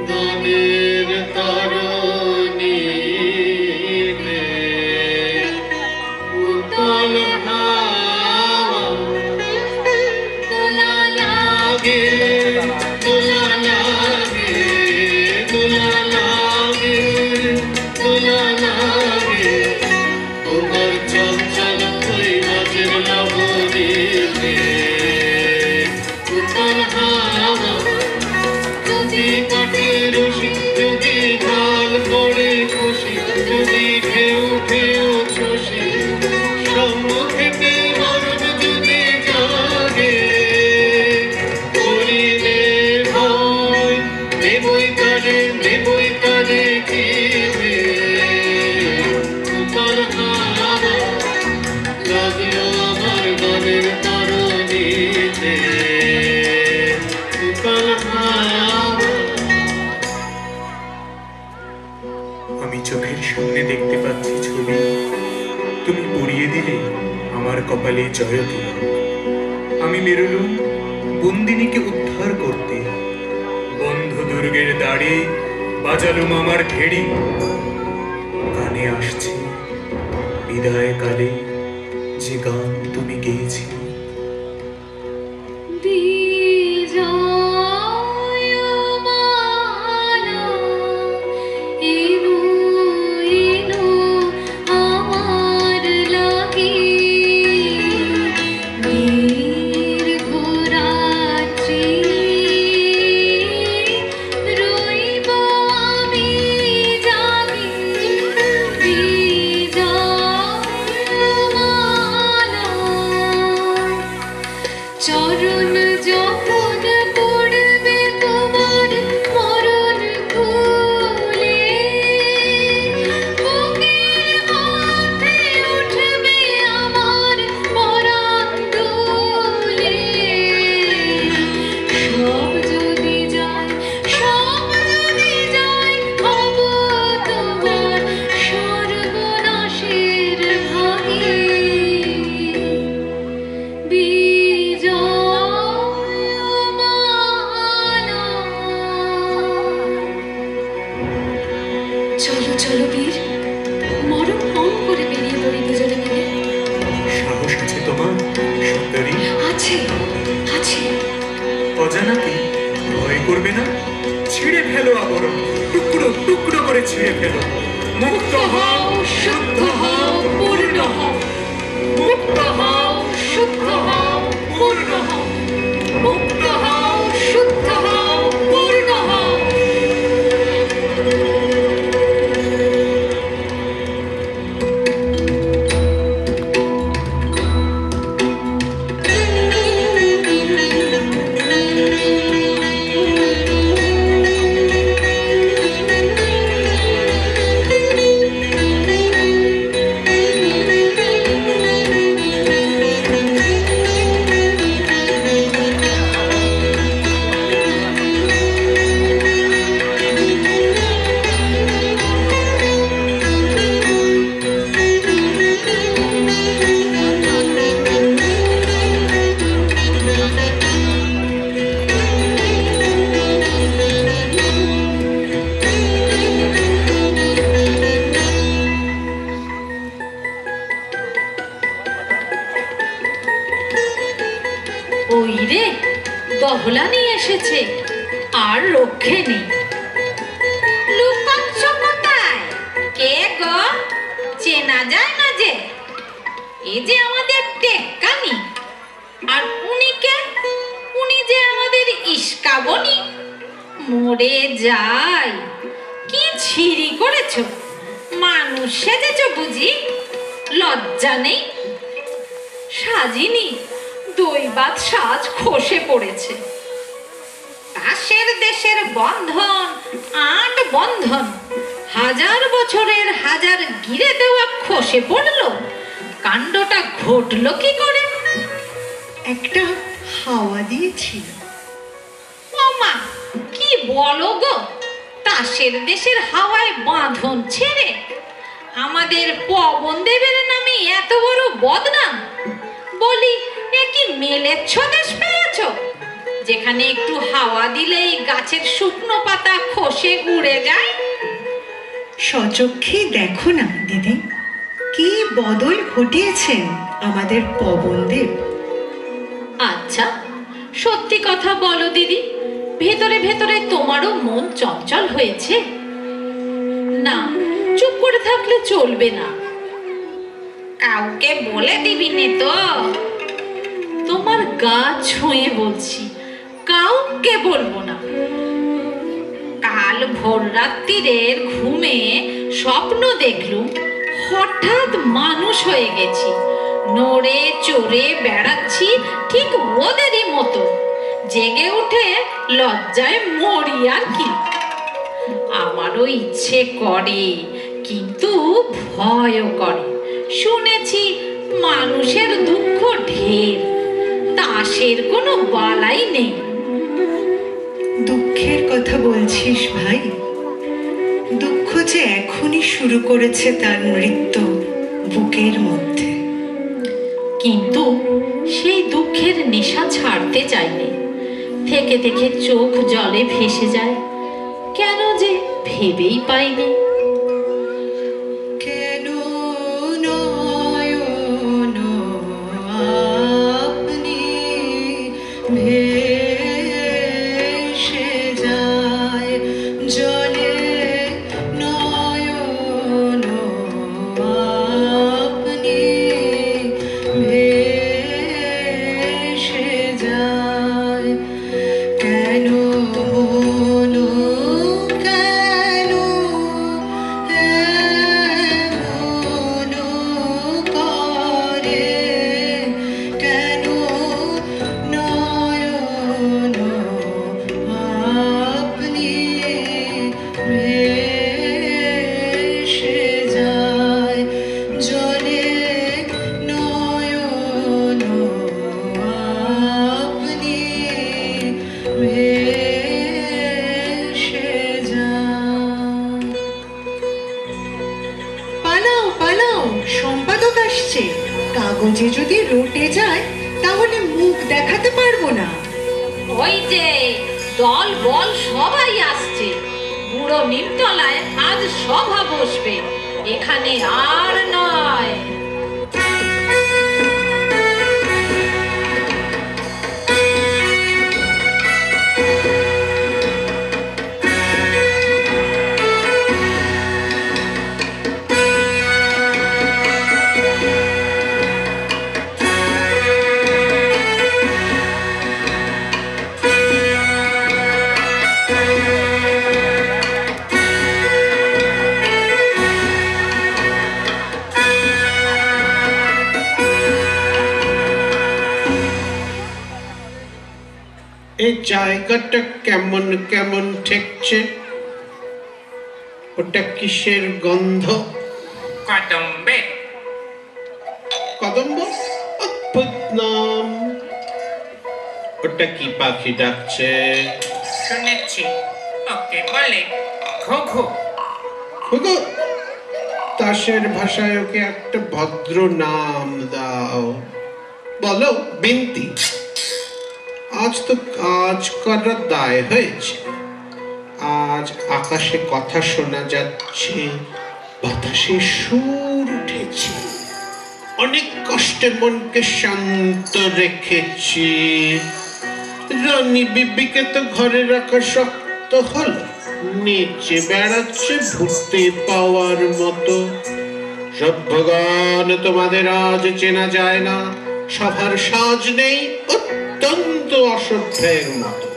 গানের তরণীতে উতল হাওয়া দোলা লাগে, দোলা লাগে, দোলা লাগে, দোলা লাগে। তোমার চঞ্চল ওই নাচের লবণীতে উতল হাওয়া যদি কাটে রশি, যদি ঢাল পড়ে খুশি, যদি ঢেউ ঢেউ শশী সম্মুখেতে মরণ যদি জাগে, করিলে ভয় নেবই তারে, নেবই তারে কিবে। উতল হাওয়া লাগলো আমার গানের তরণীতে, উতল হাওয়া। আমি চোখের সামনে দেখতে পাচ্ছি ছবি, তুমি পরিয়ে দিলে আমার কপালে জয়তী। আমি বেরোলুম বন্দিনীকে উদ্ধার করতে, বন্ধ দুর্গের দাঁড়ে বাজালুম আমার ভেড়ি। কানে আসছে বিদায় কালে যে গান তুমি গেয়েছিলে। ছুঁয়ে ফেলো। মুক্ত হও, শুদ্ধ হও, পূর্ণ হও। মুক্ত হও, শুদ্ধ হও, পূর্ণ হও। মুক্ত হও, শুদ্ধ হও, পূর্ণ হও। ওই রে, দহলা নিয়ে এসেছে, আর রক্ষে নেই। লুকাচ্ছ কোথায়? কে গো? চেনা যায় না যে? এ যে আমাদের টেক্কানি। আর উনি কে? উনি যে আমাদের ইস্কাবনি। মরে যায়। কি ছিরি করেছ? মানুষ সেজেছ বুঝি? লজ্জা নেই? সাজিনি, দৈবাত সাজ খসে পড়েছে। তাসের দেশের বন্ধন, আট বন্ধন, হাজার বছরের হাজার গিরে দেওয়া খসে পড়ল। কাণ্ডটা ঘটলো কি করে? একটা হাওয়া দিয়েছিল। ওমা, কি বলো গো? তাসের দেশের হাওয়ায় বাঁধন ছেড়ে আমাদের পবন দেবের নামে এত বড় বদনাম। বলি, এ কি মেলেচ্ছ দেশ পেয়েছ, যেখানে একটু হাওয়া দিলেই গাছের শুকনো পাতা খসে উড়ে যায়? সচক্ষে দেখো না দিদি, কি বদল ঘটিয়েছেন আমাদের পবনদেব। আচ্ছা, সত্যি কথা বলো দিদি, ভেতরে ভেতরে তোমারও মন চঞ্চল হয়েছে? না, চুপ করে থাকলে চলবে না। কাউকে বলে দিবি নে তো? তোমার গা ছুঁয়ে বলছি, কাউকে বলবো না। কাল ভোর রাত্রিরের ঘুমে স্বপ্ন দেখলুম হঠাৎ মানুষ হয়ে গেছি, নড়ে চড়ে বেড়াচ্ছি ঠিক ওদেরই মতো। জেগে উঠে লজ্জায় মরি আর কি। আমারও ইচ্ছে করে, কিন্তু ভয়ও করে। শুনেছি মানুষের দুঃখ ঢের, তাসের কোনো বালাই নেই। দুঃখের কথা বলছিস ভাই? দুঃখ যে এখনই শুরু করেছে তার নৃত্য বুকের মধ্যে। কিন্তু সেই দুঃখের নেশা ছাড়তে চাইলে থেকে থেকে চোখ জলে ভেসে যায়। কেন যে ভেবেই পাইনি। কেন নয়ন আপনি ভেসে যায় জলে, নয়ন আপনি ভেসে যায়। কেন মন কেন এমন করে, কেন নয়ন আপনি ভেসে যায় জলে, নয়ন আপনি ভেসে যায়। পালাও পালাও, সম্পাদক আসছে। কাগজে যদি রটে যায় তাহলে মুখ দেখাতে পারবো না। ওই যে দল বল সবাই আসছে। বুড়ো নিমতলায় আজ সভা বসবে, এখানে আর নয়। জায়গাটা কেমন কেমন ঠেকছে। ওটা কিসের গন্ধ? কদম্বে। কদম্ব? অদ্ভুত নাম। ওটা কি পাখি ডাকছে? শুনেছি ওকে বলে ঘুঘু। ঘুঘু? তাসের ভাষায় ওকে একটা ভদ্র নাম দাও। বলো বিন্তি। আজ তো কাজ করার দায় হয়েছে। আজ আকাশে কথা শোনা যাচ্ছে, বাতাসে সুর উঠেছে। অনেক কষ্টে মনকে শান্ত রেখেছি। রানী বিবিকে তো ঘরে রাখা শক্ত হলো, নিচে বেড়াচ্ছে ভুতে পাওয়ার মতো। সভ্যগণ, তোমাদের আজ চেনা যায় না, সবার সাজ নেই, অত্যন্ত অসভ্যের মতো।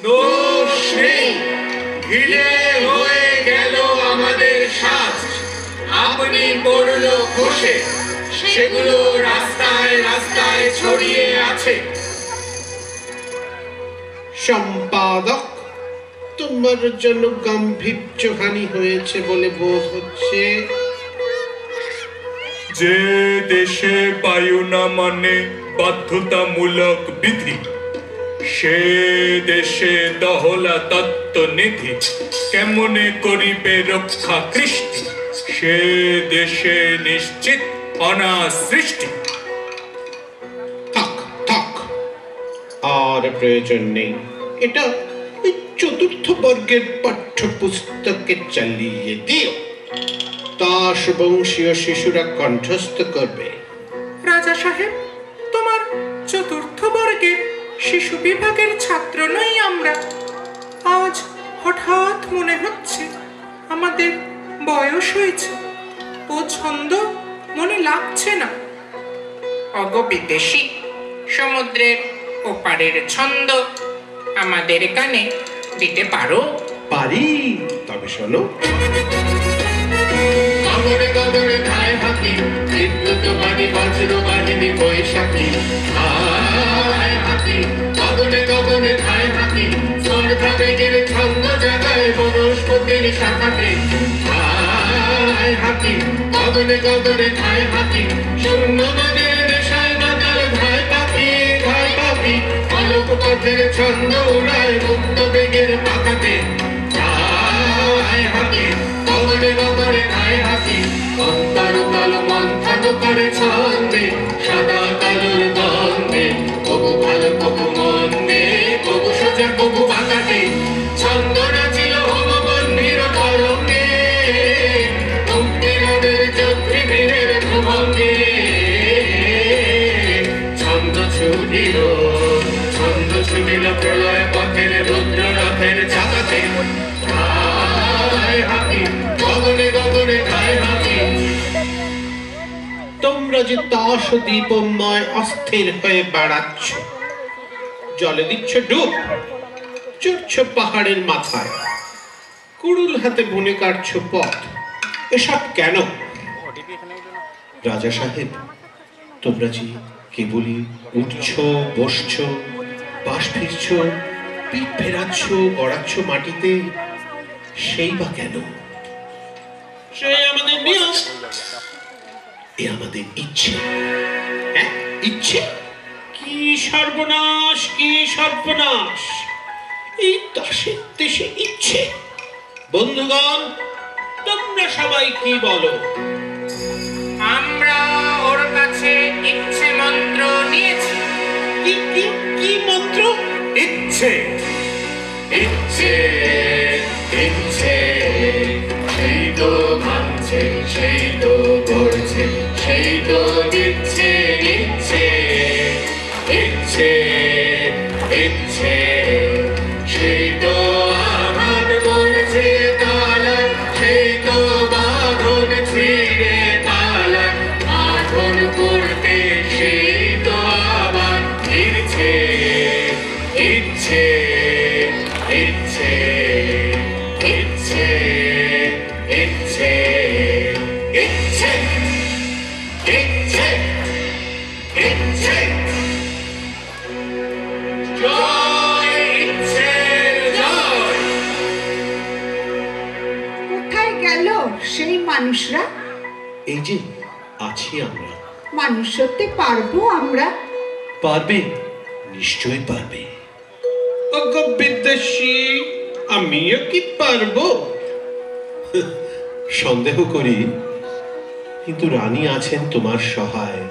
দোষ নেই, ঢিলে হয়ে গেল আমাদের সাজ। আপনি পড়ল খসে, সেগুলো রাস্তায় রাস্তায় ছড়িয়ে আছে। সম্পাদক, তোমার জন্য গাম্ভীর্যহানি হয়েছে বলে বোধ হচ্ছে। যে দেশে পায়ু না মানে বাধ্যতামূলক বিধি, সে দেশে দহলা তত্ত্বনিধি কেমনে করিবে রক্ষা কৃষ্টি, সে দেশে নিশ্চিত অনাসৃষ্টি। থাক থাক, আর প্রয়োজন নেই। এটা চতুর্থ বর্গের পাঠ্যপুস্তকে চালিয়ে দিও। তাস বংশীয় শিশুরা কণ্ঠস্থ করবে। রাজা সাহেব, তোমার চতুর্থ বর্গের শিশু বিভাগের ছাত্র নই আমরা। আজ হঠাৎ মনে হচ্ছে আমাদের বয়স হয়েছে, ও ছন্দ মনে লাগছে না। অগো বিদেশি, সমুদ্রের ওপারের ছন্দ আমাদের গানে দিতে পারো? পারি, তবে শোনো। গগনে গগনে ধায় হাতি, বিদ্যুৎ বাণী বজ্র বাহিনী বৈশাখী। হায় হাতি, গগনে গগনে ধায় হাতি, স্পর্ধা বেগের ছন্দ জাগায় বনস্পতির শাখাতে। হায় হাতি, গগনে গগনে ধায় হাতি, শূন্য মনের নেশায় বাজার ধায় পাখি, ধায় পাখি। আলোক পথের ছন্দ উড়ায় মুক্ত বেগের পাখাতে। হায় হাতি, গগনে গগনে ধায় হাতি, অন্তর তল মন্থন করে ছন্দে, সাদা কালোর দ্বন্দ্বে। কবু ভালো কবু মন্দে, কবু সোজা কবু বাঁকাতে, ছন্দ নাচিল হোমবহ্নির তরঙ্গে, মুক্তিরোধের চক্রী বীরের ভুভঙ্গে। ছন্দ ছুটিল প্রলয় পথের রুদ্র রথের চাকাতে। হায় হাতি, গগনে গগনে ধায় হাতি। তোমরা যে তাস দীপময় অস্থির হয়ে বেড়াচ্ছ, জলে দিচ্ছ ডুব, চড়ছ পাহাড়ের মাথায়, কুড়ুল হাতে বুনে কাটছ পথ, এসব কেন? রাজা সাহেব, তোমরা যে কেবলই উঠছ, বসছ, পাশ ফিরছ, পিঠ ফেরাচ্ছ, গড়াচ্ছ মাটিতে, সেই বা কেন? সেই আমাদের নিয়ম, এ আমাদের ইচ্ছে। হ্যাঁ, ইচ্ছে? কি সর্বনাশ, কি সর্বনাশ! এই তাসের দেশে ইচ্ছে! বন্ধুগণ, তোমরা সবাই কি বলো? আমরা ওর কাছে ইচ্ছে মন্ত্র নিয়েছি। কি মন্ত্র? ইচ্ছে, ইচ্ছে, ইচ্ছে। সেই তো ভাঙছে, সেই তো গড়ছে, সেই তো দিচ্ছে ইচ্ছে, ইচ্ছে, ইচ্ছে। সেই তো আঘাত করছে তালা, সেই তো বাঁধন ছিঁড়ে তালা, বাঁধন করতে সেই তো আবার ফিরছে। ইচ্ছে, ইচ্ছে, ইচ্ছে, ইচ্ছে, ইচ্ছে, ইচ্ছে, ইচ্ছে। জয় মানুষরা? এই যে আছি আমরা। মানুষ হতে পারবো আমরা? পারবে, নিশ্চয়ই পারবে। অজ্ঞ বিদ্যাসী, আমিও কি পারবো? সন্দেহ করি, কিন্তু রানী আছেন তোমার সহায়।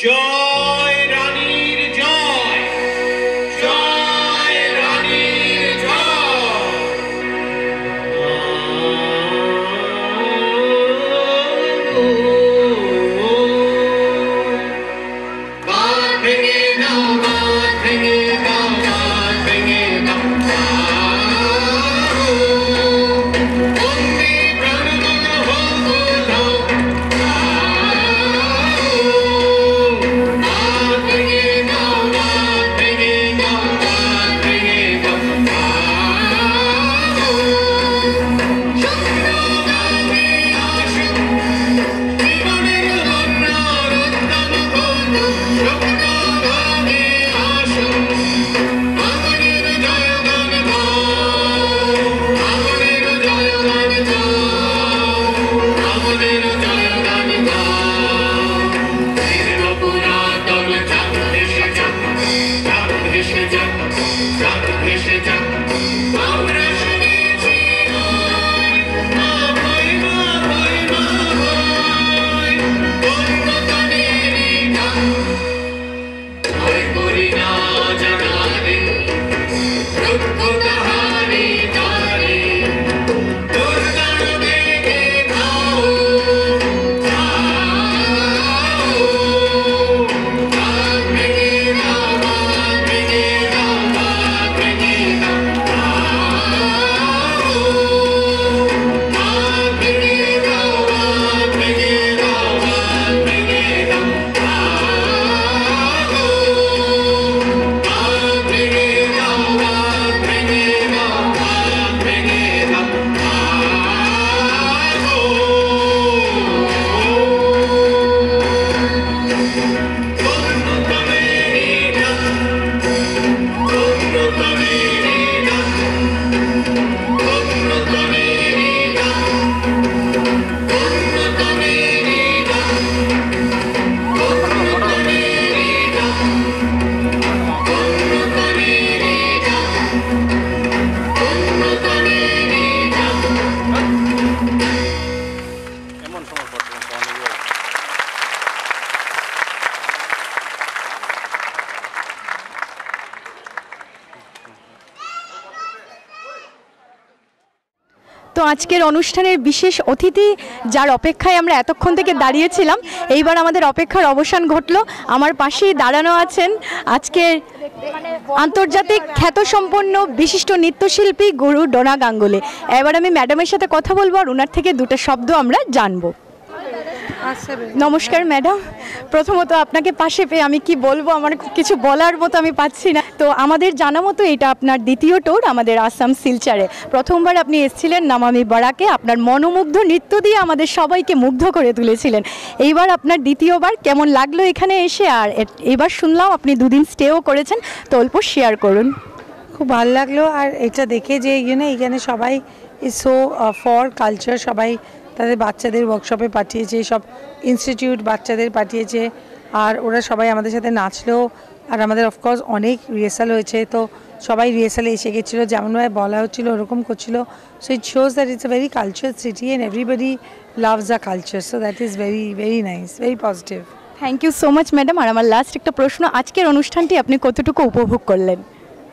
জয় রানীর জয়, জয় রানীর জয়। বাঁধ ভেঙে দাও, বাঁধ ভেঙে দাও, বাঁধ ভেঙে দাও। বন্দী প্রাণবন হোক দাও। বাঁধ ভেঙে দাও, বাঁধ ভেঙে দাও, বাঁধ ভেঙে দাও। স্বপ্নগামী আসুন, জীবনের বন্যার উদ্দাম ঘোর। স্বপ্নগামী আসুন, আগুনের জয়গান গাও, আগুনের জয়গান গাও, আগুনের জয়গান গাও। দীর্ঘ পুরাতন চাঁদ ভেসে যাক, চাঁদ ভেসে যাক, চাঁদ ভেসে যাক। আমরা শুনেছি মা ভয়, মা ভয়, মা ভয়। বন্যপ্রাণীর ডাক, ভয় করি না জানারে, রুদ্ধ তাহারি দ্বারে। দুর্গার বেগে গাও, গাও। বাঁধ ভেঙে দাও, বাঁধ ভেঙে দাও, বাঁধ ভেঙে দাও। বাঁধ ভেঙে দাও, বাঁধ ভেঙে দাও, বাঁধ ভেঙে দাও। বাঁধ ভেঙে দাও, বাঁধ ভেঙে দাও, বাঁধ ভেঙে দাও। বন্যপ্রাণীর ডাক, বন্যপ্রাণীর ডাক, বন্যপ্রাণীর ডাক, বন্যপ্রাণীর ডাক, বন্যপ্রাণীর ডাক, বন্যপ্রাণীর ডাক, বন্যপ্রাণীর ডাক। এমন সময় পড়ছে তো আজকের অনুষ্ঠানের বিশেষ অতিথি যার অপেক্ষায় আমরা এতক্ষণ থেকে দাঁড়িয়েছিলাম, এইবার আমাদের অপেক্ষার অবসান ঘটলো। আমার পাশেই দাঁড়ানো আছেন আজকের আন্তর্জাতিক খ্যাতসম্পন্ন বিশিষ্ট নৃত্যশিল্পী গুরু ডোনা গাঙ্গুলি। এবার আমি ম্যাডামের সাথে কথা বলবো আর ওনার থেকে দুটো শব্দ আমরা জানবো। নমস্কার ম্যাডাম, প্রথমত আপনাকে পাশে পেয়ে আমি কি বলবো, আমার কিছু বলার মতো আমি পাচ্ছি না। তো আমাদের জানা মতো এটা আপনার দ্বিতীয় ট্যুর আমাদের আসাম শিলচরে। প্রথমবার আপনি এসেছিলেন নামামি বরাকে, আপনার মনোমুগ্ধ নৃত্য দিয়ে আমাদের সবাইকে মুগ্ধ করে তুলেছিলেন। এইবার আপনার দ্বিতীয়বার, কেমন লাগলো এখানে এসে? আর এবার শুনলাম আপনি দুদিন স্টেও করেছেন, তো অল্প শেয়ার করুন। খুব ভালো লাগলো। আর এটা দেখে যে এখানে সবাই ইজ সো ফর কালচার, সবাই তাদের বাচ্চাদের ওয়ার্কশপে পাঠিয়েছে, সব ইনস্টিটিউট বাচ্চাদের পাঠিয়েছে, আর ওরা সবাই আমাদের সাথে নাচলো। আর আমাদের অফকোর্স অনেক রিহার্সাল হয়েছে, তো সবাই রিহার্সালে এসে গেছিলো, যেমনভাবে বলা হচ্ছিলো ওরকম করছিলো। So it shows that it's a very culture city and everybody loves a culture, so that is very very nice, very positive. Thank you so much madam. আর আমার লাস্ট একটা প্রশ্ন, আজকের অনুষ্ঠানটি আপনি কতটুকু উপভোগ করলেন?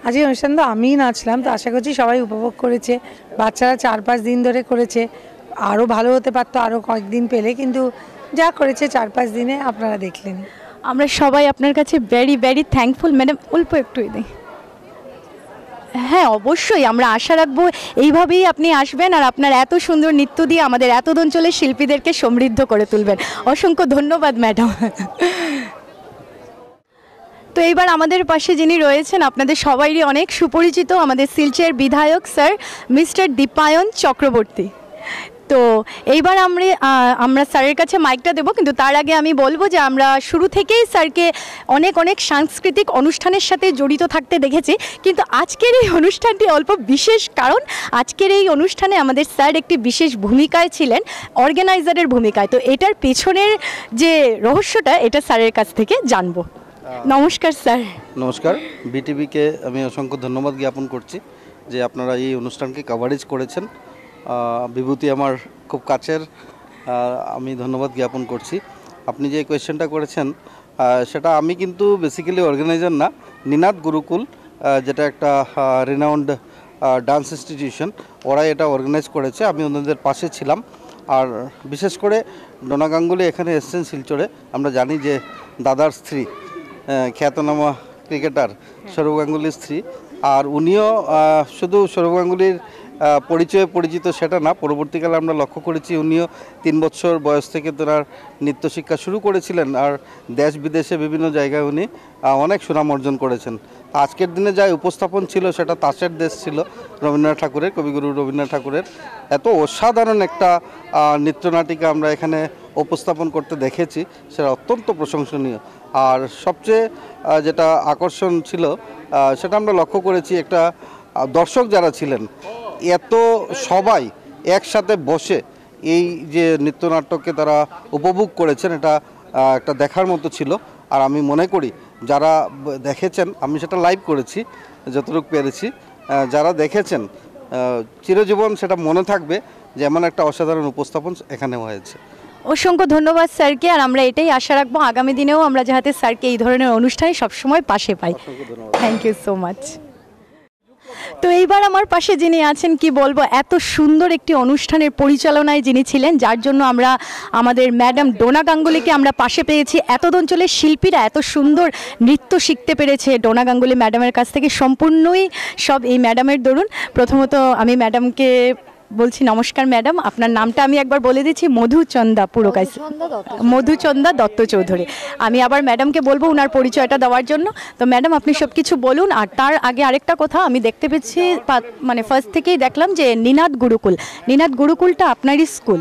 আজকের অনুষ্ঠান তো আমিই নাচলাম, তো আশা করছি সবাই উপভোগ করেছে। বাচ্চারা 4-5 দিন ধরে করেছে, আরও ভালো হতে পারতো আরও কয়েকদিন পেলে, কিন্তু যা করেছে 4-5 দিনে আপনারা দেখলেন। আমরা সবাই আপনার কাছে ভেরি ভেরি থ্যাঙ্কফুল ম্যাডাম। অল্প একটু দিই। হ্যাঁ, অবশ্যই আমরা আশা রাখবো এইভাবেই আপনি আসবেন আর আপনার এত সুন্দর নৃত্য দিয়ে আমাদের এত অঞ্চলের শিল্পীদেরকে সমৃদ্ধ করে তুলবেন। অসংখ্য ধন্যবাদ ম্যাডাম। তো এইবার আমাদের পাশে যিনি রয়েছেন আপনাদের সবাইরই অনেক সুপরিচিত, আমাদের শিলচর বিধায়ক স্যার মিস্টার দীপায়ন চক্রবর্তী। তো এইবার আমরা স্যারের কাছে মাইকটা দেবো, কিন্তু তার আগে আমি বলবো যে আমরা শুরু থেকেই স্যারকে অনেক অনেক সাংস্কৃতিক অনুষ্ঠানের সাথে জড়িত থাকতে দেখেছি, কিন্তু আজকের এই অনুষ্ঠানটি অল্প বিশেষ, কারণ আজকের এই অনুষ্ঠানে আমাদের স্যার একটি বিশেষ ভূমিকায় ছিলেন, অর্গানাইজারের ভূমিকায়। তো এটার পেছনের যে রহস্যটা এটা স্যারের কাছ থেকে জানবো। নমস্কার স্যার। নমস্কার। বিটিভিকে আমি অসংখ্য ধন্যবাদ জ্ঞাপন করছি যে আপনারা এই অনুষ্ঠানকে কভারেজ করেছেন। বিভূতি আমার খুব কাছের, আমি ধন্যবাদ জ্ঞাপন করছি। আপনি যে কোয়েশ্চেনটা করেছেন সেটা আমি কিন্তু বেসিক্যালি অর্গানাইজার না, নিনাদ গুরুকুল যেটা একটা রিনাউন্ড ডান্স ইনস্টিটিউশন, ওরা এটা অর্গানাইজ করেছে, আমি ওনাদের পাশে ছিলাম। আর বিশেষ করে ডোনা গাঙ্গুলি এখানে এসছেন শিলচরে, আমরা জানি যে দাদার স্ত্রী, খ্যাতনামা ক্রিকেটার সৌরভ গাঙ্গুলির স্ত্রী, আর উনিও শুধু সৌরভ গাঙ্গুলির পরিচয়ে পরিচিত সেটা না, পরবর্তীকালে আমরা লক্ষ্য করেছি উনিও 3 বছর বয়স থেকে তার নৃত্য শিক্ষা শুরু করেছিলেন, আর দেশ বিদেশে বিভিন্ন জায়গায় উনি অনেক সুনাম অর্জন করেছেন। আজকের দিনে যা উপস্থাপন ছিল সেটা তাসের দেশ ছিল রবীন্দ্রনাথ ঠাকুরের, কবিগুরু রবীন্দ্রনাথ ঠাকুরের। এত অসাধারণ একটা নৃত্যনাটিকা আমরা এখানে উপস্থাপন করতে দেখেছি, সেটা অত্যন্ত প্রশংসনীয়। আর সবচেয়ে যেটা আকর্ষণ ছিল সেটা আমরা লক্ষ্য করেছি, একটা দর্শক যারা ছিলেন এত সবাই একসাথে বসে এই যে নৃত্যনাট্যকে তারা উপভোগ করেছেন, এটা একটা দেখার মতো ছিল। আর আমি মনে করি যারা দেখেছেন, আমি সেটা লাইভ করেছি যতটুকু পেরেছি, যারা দেখেছেন চিরজীবন সেটা মনে থাকবে যে এমন একটা অসাধারণ উপস্থাপন এখানে হয়েছে। অসংখ্য ধন্যবাদ স্যারকে, আর আমরা এটাই আশা রাখবো আগামী দিনেও আমরা যাতে স্যারকে এই ধরনের অনুষ্ঠানে সবসময় পাশে পাই। Thank you so much. তো এইবার আমার পাশে যিনি আছেন, কি বলবো, এত সুন্দর একটি অনুষ্ঠানের পরিচালনায় যিনি ছিলেন, যার জন্য আমরা আমাদের ম্যাডাম ডোনা গাঙ্গুলিকে আমরা পাশে পেয়েছি। এতদ অঞ্চলের শিল্পীরা এত সুন্দর নৃত্য শিখতে পেরেছে ডোনা গাঙ্গুলি ম্যাডামের কাছ থেকে, সম্পূর্ণই সব এই ম্যাডামের দরুন। প্রথমত আমি ম্যাডামকে বলছি নমস্কার ম্যাডাম, আপনার নামটা আমি একবার বলে দিচ্ছি, মধুচন্দা পুরকাইস, মধুচন্দা দত্ত চৌধুরী। আমি আবার ম্যাডামকে বলবো ওনার পরিচয়টা দেওয়ার জন্য। তো ম্যাডাম আপনি সব কিছু বলুন। আর তার আগে আরেকটা কথা, আমি দেখতে পেয়েছি মানে ফার্স্ট থেকেই দেখলাম যে নিনাদ গুরুকুল, নিনাদ গুরুকুলটা আপনারই স্কুল?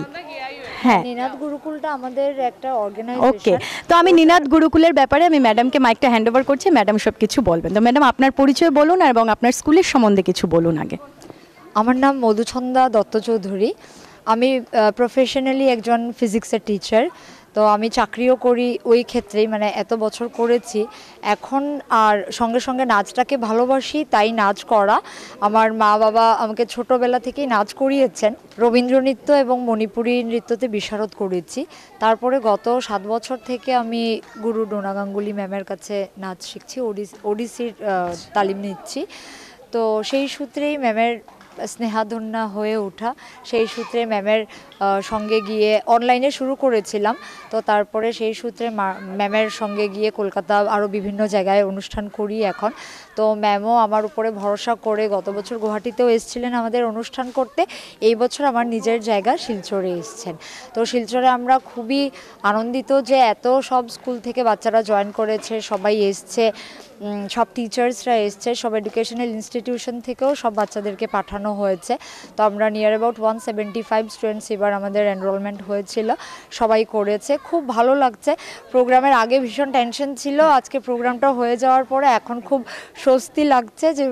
হ্যাঁ, নিনাদ গুরুকুলটা আমাদের একটা অর্গানাইজেশন। ওকে, তো আমি নিনাদ গুরুকুলের ব্যাপারে আমি ম্যাডামকে মাইকটা হ্যান্ড ওভার করছি, ম্যাডাম সব কিছু বলবেন। তো ম্যাডাম আপনার পরিচয় বলুন এবং আপনার স্কুলের সম্বন্ধে কিছু বলুন আগে। আমার নাম মধুচন্দা দত্ত চৌধুরী। আমি প্রফেশনালি একজন ফিজিক্সের টিচার। তো আমি চাকরিও করি ওই ক্ষেত্রেই, মানে এত বছর করেছি এখন। আর সঙ্গে সঙ্গে নাচটাকে ভালোবাসি, তাই নাচ করা। আমার মা বাবা আমাকে ছোটোবেলা থেকেই নাচ করিয়েছেন, রবীন্দ্র নৃত্য এবং মণিপুরী নৃত্যতে বিশারদ করেছি। তারপরে গত 7 বছর থেকে আমি গুরু ডোনা গাঙ্গুলি ম্যামের কাছে নাচ শিখছি, ওডিসির তালিম নিচ্ছি। তো সেই সূত্রেই ম্যামের স্নেহাধন্যা হয়ে ওঠা, সেই সূত্রে ম্যামের সঙ্গে গিয়ে অনলাইনে শুরু করেছিলাম। তো তারপরে সেই সূত্রে ম্যামের সঙ্গে গিয়ে কলকাতা আরও বিভিন্ন জায়গায় অনুষ্ঠান করি এখন। তো ম্যামও আমার উপরে ভরসা করে গত বছর গুয়াহাটিতেও এসেছিলেন আমাদের অনুষ্ঠান করতে, এই বছর আমার নিজের জায়গা শিলচরে এসছেন। তো শিলচরে আমরা খুবই আনন্দিত যে এত সব স্কুল থেকে বাচ্চারা জয়েন করেছে, সবাই এসছে, সব টিচার্সরা এসছে, সব এডুকেশনাল ইনস্টিটিউশন থেকেও সব বাচ্চাদেরকে পাঠানো হয়েছে। তো আমরা নিয়ার অ্যাবাউট 175 স্টুডেন্টস এবার আমাদের এনরোলমেন্ট হয়েছিল, সবাই করেছে, খুব ভালো লাগছে। প্রোগ্রামের আগে ভীষণ টেনশন ছিল, আজকে প্রোগ্রামটা হয়ে যাওয়ার পরে এখন খুব স্বস্তি লাগছে, যে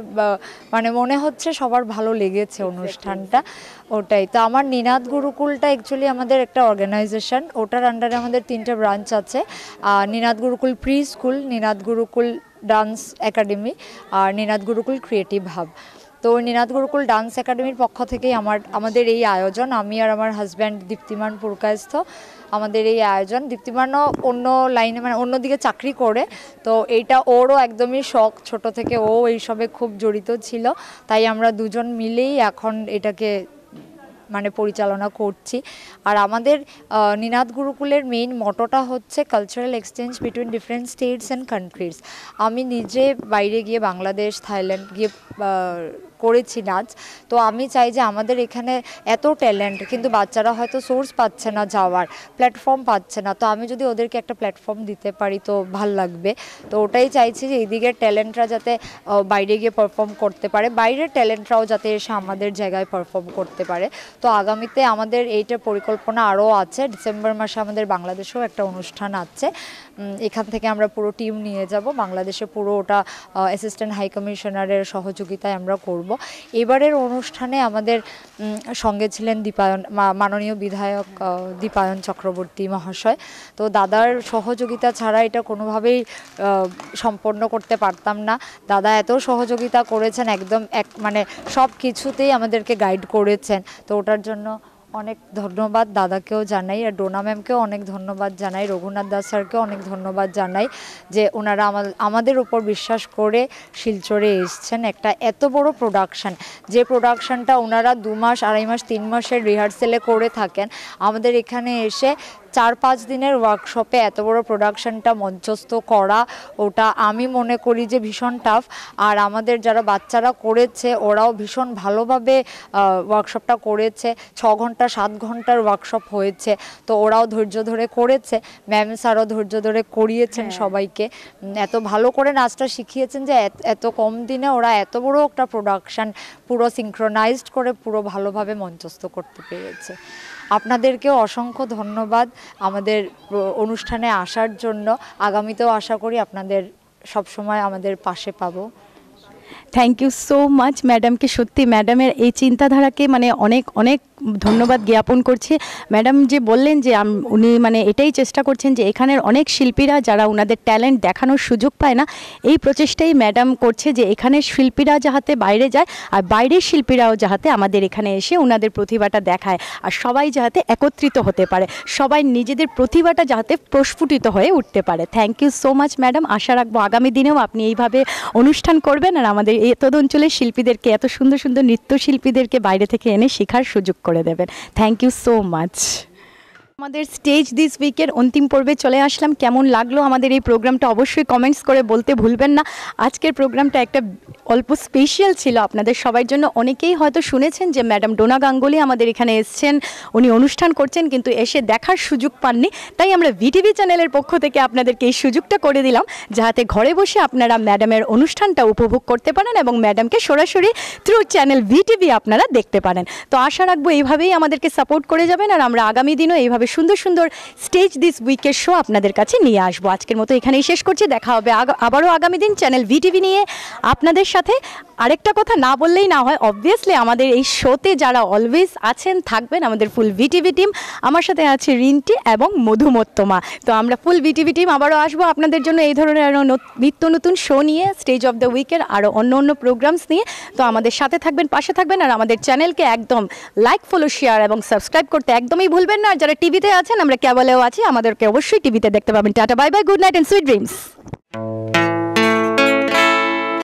মানে মনে হচ্ছে সবার ভালো লেগেছে অনুষ্ঠানটা, ওটাই। তো আমার নিনাদ গুরুকুলটা অ্যাকচুয়ালি আমাদের একটা অর্গানাইজেশন, ওটার আন্ডারে আমাদের 3টে ব্রাঞ্চ আছে। নিনাদ গুরুকুল প্রি স্কুল, নিনাদ গুরুকুল ডান্স একাডেমি আর নিনাদ গুরুকুল ক্রিয়েটিভ হাব। তো নিনাদ গুরুকুল ডান্স একাডেমির পক্ষ থেকেই আমাদের এই আয়োজন। আমি আর আমার হাজব্যান্ড দীপ্তিমান পুরকায়স্থ, আমাদের এই আয়োজন। দীপ্তিমানও অন্য লাইনে, মানে অন্যদিকে চাকরি করে, তো এইটা ওরও একদমই শখ, ছোট থেকে ও এইসবে খুব জড়িত ছিল, তাই আমরা দুজন মিলেই এখন এটাকে মানে পরিচালনা করছি। আর আমাদের নিনাদ গুরুকুলের মেইন মটোটা হচ্ছে cultural exchange between different states and countries. আমি নিজে বাইরে গিয়ে বাংলাদেশ, থাইল্যান্ড গিয়ে করেছি নাচ। তো আমি চাই যে আমাদের এখানে এত ট্যালেন্ট, কিন্তু বাচ্চারা হয়তো সোর্স পাচ্ছে না, যাওয়ার প্ল্যাটফর্ম পাচ্ছে না। তো আমি যদি ওদেরকে একটা প্ল্যাটফর্ম দিতে পারি তো ভাল লাগবে। তো ওটাই চাইছি যে এইদিকের ট্যালেন্টরা যাতে বাইরে গিয়ে পারফর্ম করতে পারে, বাইরের ট্যালেন্টরাও যাতে এসে আমাদের জায়গায় পারফর্ম করতে পারে। তো আগামীতে আমাদের এইটার পরিকল্পনা আরও আছে। ডিসেম্বর মাসে আমাদের বাংলাদেশেও একটা অনুষ্ঠান আছে। এখান থেকে আমরা পুরো টিম নিয়ে যাব বাংলাদেশে, পুরো ওটা অ্যাসিস্ট্যান্ট হাই কমিশনারের সহযোগিতায় আমরা করব। এবারের অনুষ্ঠানে আমাদের সঙ্গে ছিলেন মাননীয় বিধায়ক দীপায়ন চক্রবর্তী মহাশয়। তো দাদার সহযোগিতা ছাড়া এটা কোনোভাবেই সম্পন্ন করতে পারতাম না। দাদা এত সহযোগিতা করেছেন, একদম মানে সব কিছুতেই আমাদেরকে গাইড করেছেন। তো ওটার জন্য অনেক ধন্যবাদ দাদাকেও জানাই, আর ডোনা ম্যামকেও অনেক ধন্যবাদ জানাই, রঘুনাথ দাস স্যারকেও অনেক ধন্যবাদ জানাই যে ওনারা আমাদের উপর বিশ্বাস করে শিলচরে এসছেন। একটা এত বড় প্রোডাকশান, যে প্রোডাকশানটা ওনারা 2 মাস 2.5 মাস 3 মাসের রিহার্সেলে করে থাকেন, আমাদের এখানে এসে 4-5 দিনের ওয়ার্কশপে এত বড় প্রোডাকশানটা মঞ্চস্থ করা, ওটা আমি মনে করি যে ভীষণ টাফ। আর আমাদের যারা বাচ্চারা করেছে ওরাও ভীষণ ভালোভাবে ওয়ার্কশপটা করেছে। 6 ঘন্টা 7 ঘন্টার ওয়ার্কশপ হয়েছে। তো ওরাও ধৈর্য ধরে করেছে, ম্যাম স্যারও ধৈর্য ধরে করিয়েছেন সবাইকে, এত ভালো করে নাচটা শিখিয়েছেন যে এত কম দিনে ওরা এত বড় একটা প্রোডাকশান পুরো সিনক্রোনাইজড করে পুরো ভালোভাবে মঞ্চস্থ করতে পেরেছে। আপনাদেরকেও অসংখ্য ধন্যবাদ আমাদের অনুষ্ঠানে আসার জন্য। আগামীতেও আশা করি আপনাদের সবসময় আমাদের পাশে পাবো। থ্যাংক ইউ সো মাচ ম্যাডামকে। সত্যি ম্যাডামের এই চিন্তাধারাকে মানে অনেক অনেক ধন্যবাদ জ্ঞাপন করছি। ম্যাডাম যে বললেন যে উনি মানে এটাই চেষ্টা করছেন যে এখানের অনেক শিল্পীরা যারা ওনাদের ট্যালেন্ট দেখানোর সুযোগ পায় না, এই প্রচেষ্টাই ম্যাডাম করছে যে এখানের শিল্পীরা যাতে বাইরে যায় আর বাইরের শিল্পীরাও যাতে আমাদের এখানে এসে ওনাদের প্রতিভাটা দেখায়, আর সবাই যাতে একত্রিত হতে পারে, সবাই নিজেদের প্রতিভাটা যাতে প্রস্ফুটিত হয়ে উঠতে পারে। Thank you so much madam. আশা রাখবো আগামী দিনেও আপনি এইভাবে অনুষ্ঠান করবেন আর আমাদের এই অঞ্চলের শিল্পীদেরকে, এত সুন্দর সুন্দর নৃত্যশিল্পীদেরকে বাইরে থেকে এনে শেখার সুযোগ করে দেবেন। Thank you so much. আমাদের স্টেজ দিস উইকের অন্তিম পর্বে চলে আসলাম। কেমন লাগলো আমাদের এই প্রোগ্রামটা অবশ্যই কমেন্টস করে বলতে ভুলবেন না। আজকের প্রোগ্রামটা একটা অল্প স্পেশাল ছিল আপনাদের সবার জন্য। অনেকেই হয়তো শুনেছেন যে ম্যাডাম ডোনা গাঙ্গুলি আমাদের এখানে এসছেন, উনি অনুষ্ঠান করছেন কিন্তু এসে দেখার সুযোগ পাননি। তাই আমরা ভিটিভি চ্যানেলের পক্ষ থেকে আপনাদেরকে এই সুযোগটা করে দিলাম যাতে ঘরে বসে আপনারা ম্যাডামের অনুষ্ঠানটা উপভোগ করতে পারেন এবং ম্যাডামকে সরাসরি থ্রু চ্যানেল ভিটিভি আপনারা দেখতে পারেন। তো আশা রাখবো এইভাবেই আমাদেরকে সাপোর্ট করে যাবেন আর আমরা আগামী দিনও এইভাবে সুন্দর সুন্দর স্টেজ দিস উইকের শো আপনাদের কাছে নিয়ে আসবো। আজকের মতো এখানেই শেষ করছি, দেখা হবে আবারও আগামী দিন চ্যানেল ভিটিভি নিয়ে আপনাদের সাথে। আরেকটা কথা না বললেই না হয়, অবভিয়াসলি আমাদের এই শোতে যারা অলওয়েজ আছেন থাকবেন আমাদের ফুল ভিটিভি টিম। আমার সাথে আছে রিন্টি এবং মধুমত্তমা। তো আমরা ফুল ভিটিভি টিম আবারও আসবো আপনাদের জন্য এই ধরনের আরও নিত্য নতুন শো নিয়ে, স্টেজ অফ দ্য উইকের আরও অন্য অন্য প্রোগ্রামস নিয়ে। তো আমাদের সাথে থাকবেন, পাশে থাকবেন আর আমাদের চ্যানেলকে একদম লাইক, ফলো, শেয়ার এবং সাবস্ক্রাইব করতে একদমই ভুলবেন না। আর যারা টিভিতে আছেন, আমরা কেবলেও আছি, আমাদেরকে অবশ্যই টিভিতে দেখতে পাবেন। Tata, bye bye, good night and sweet dreams.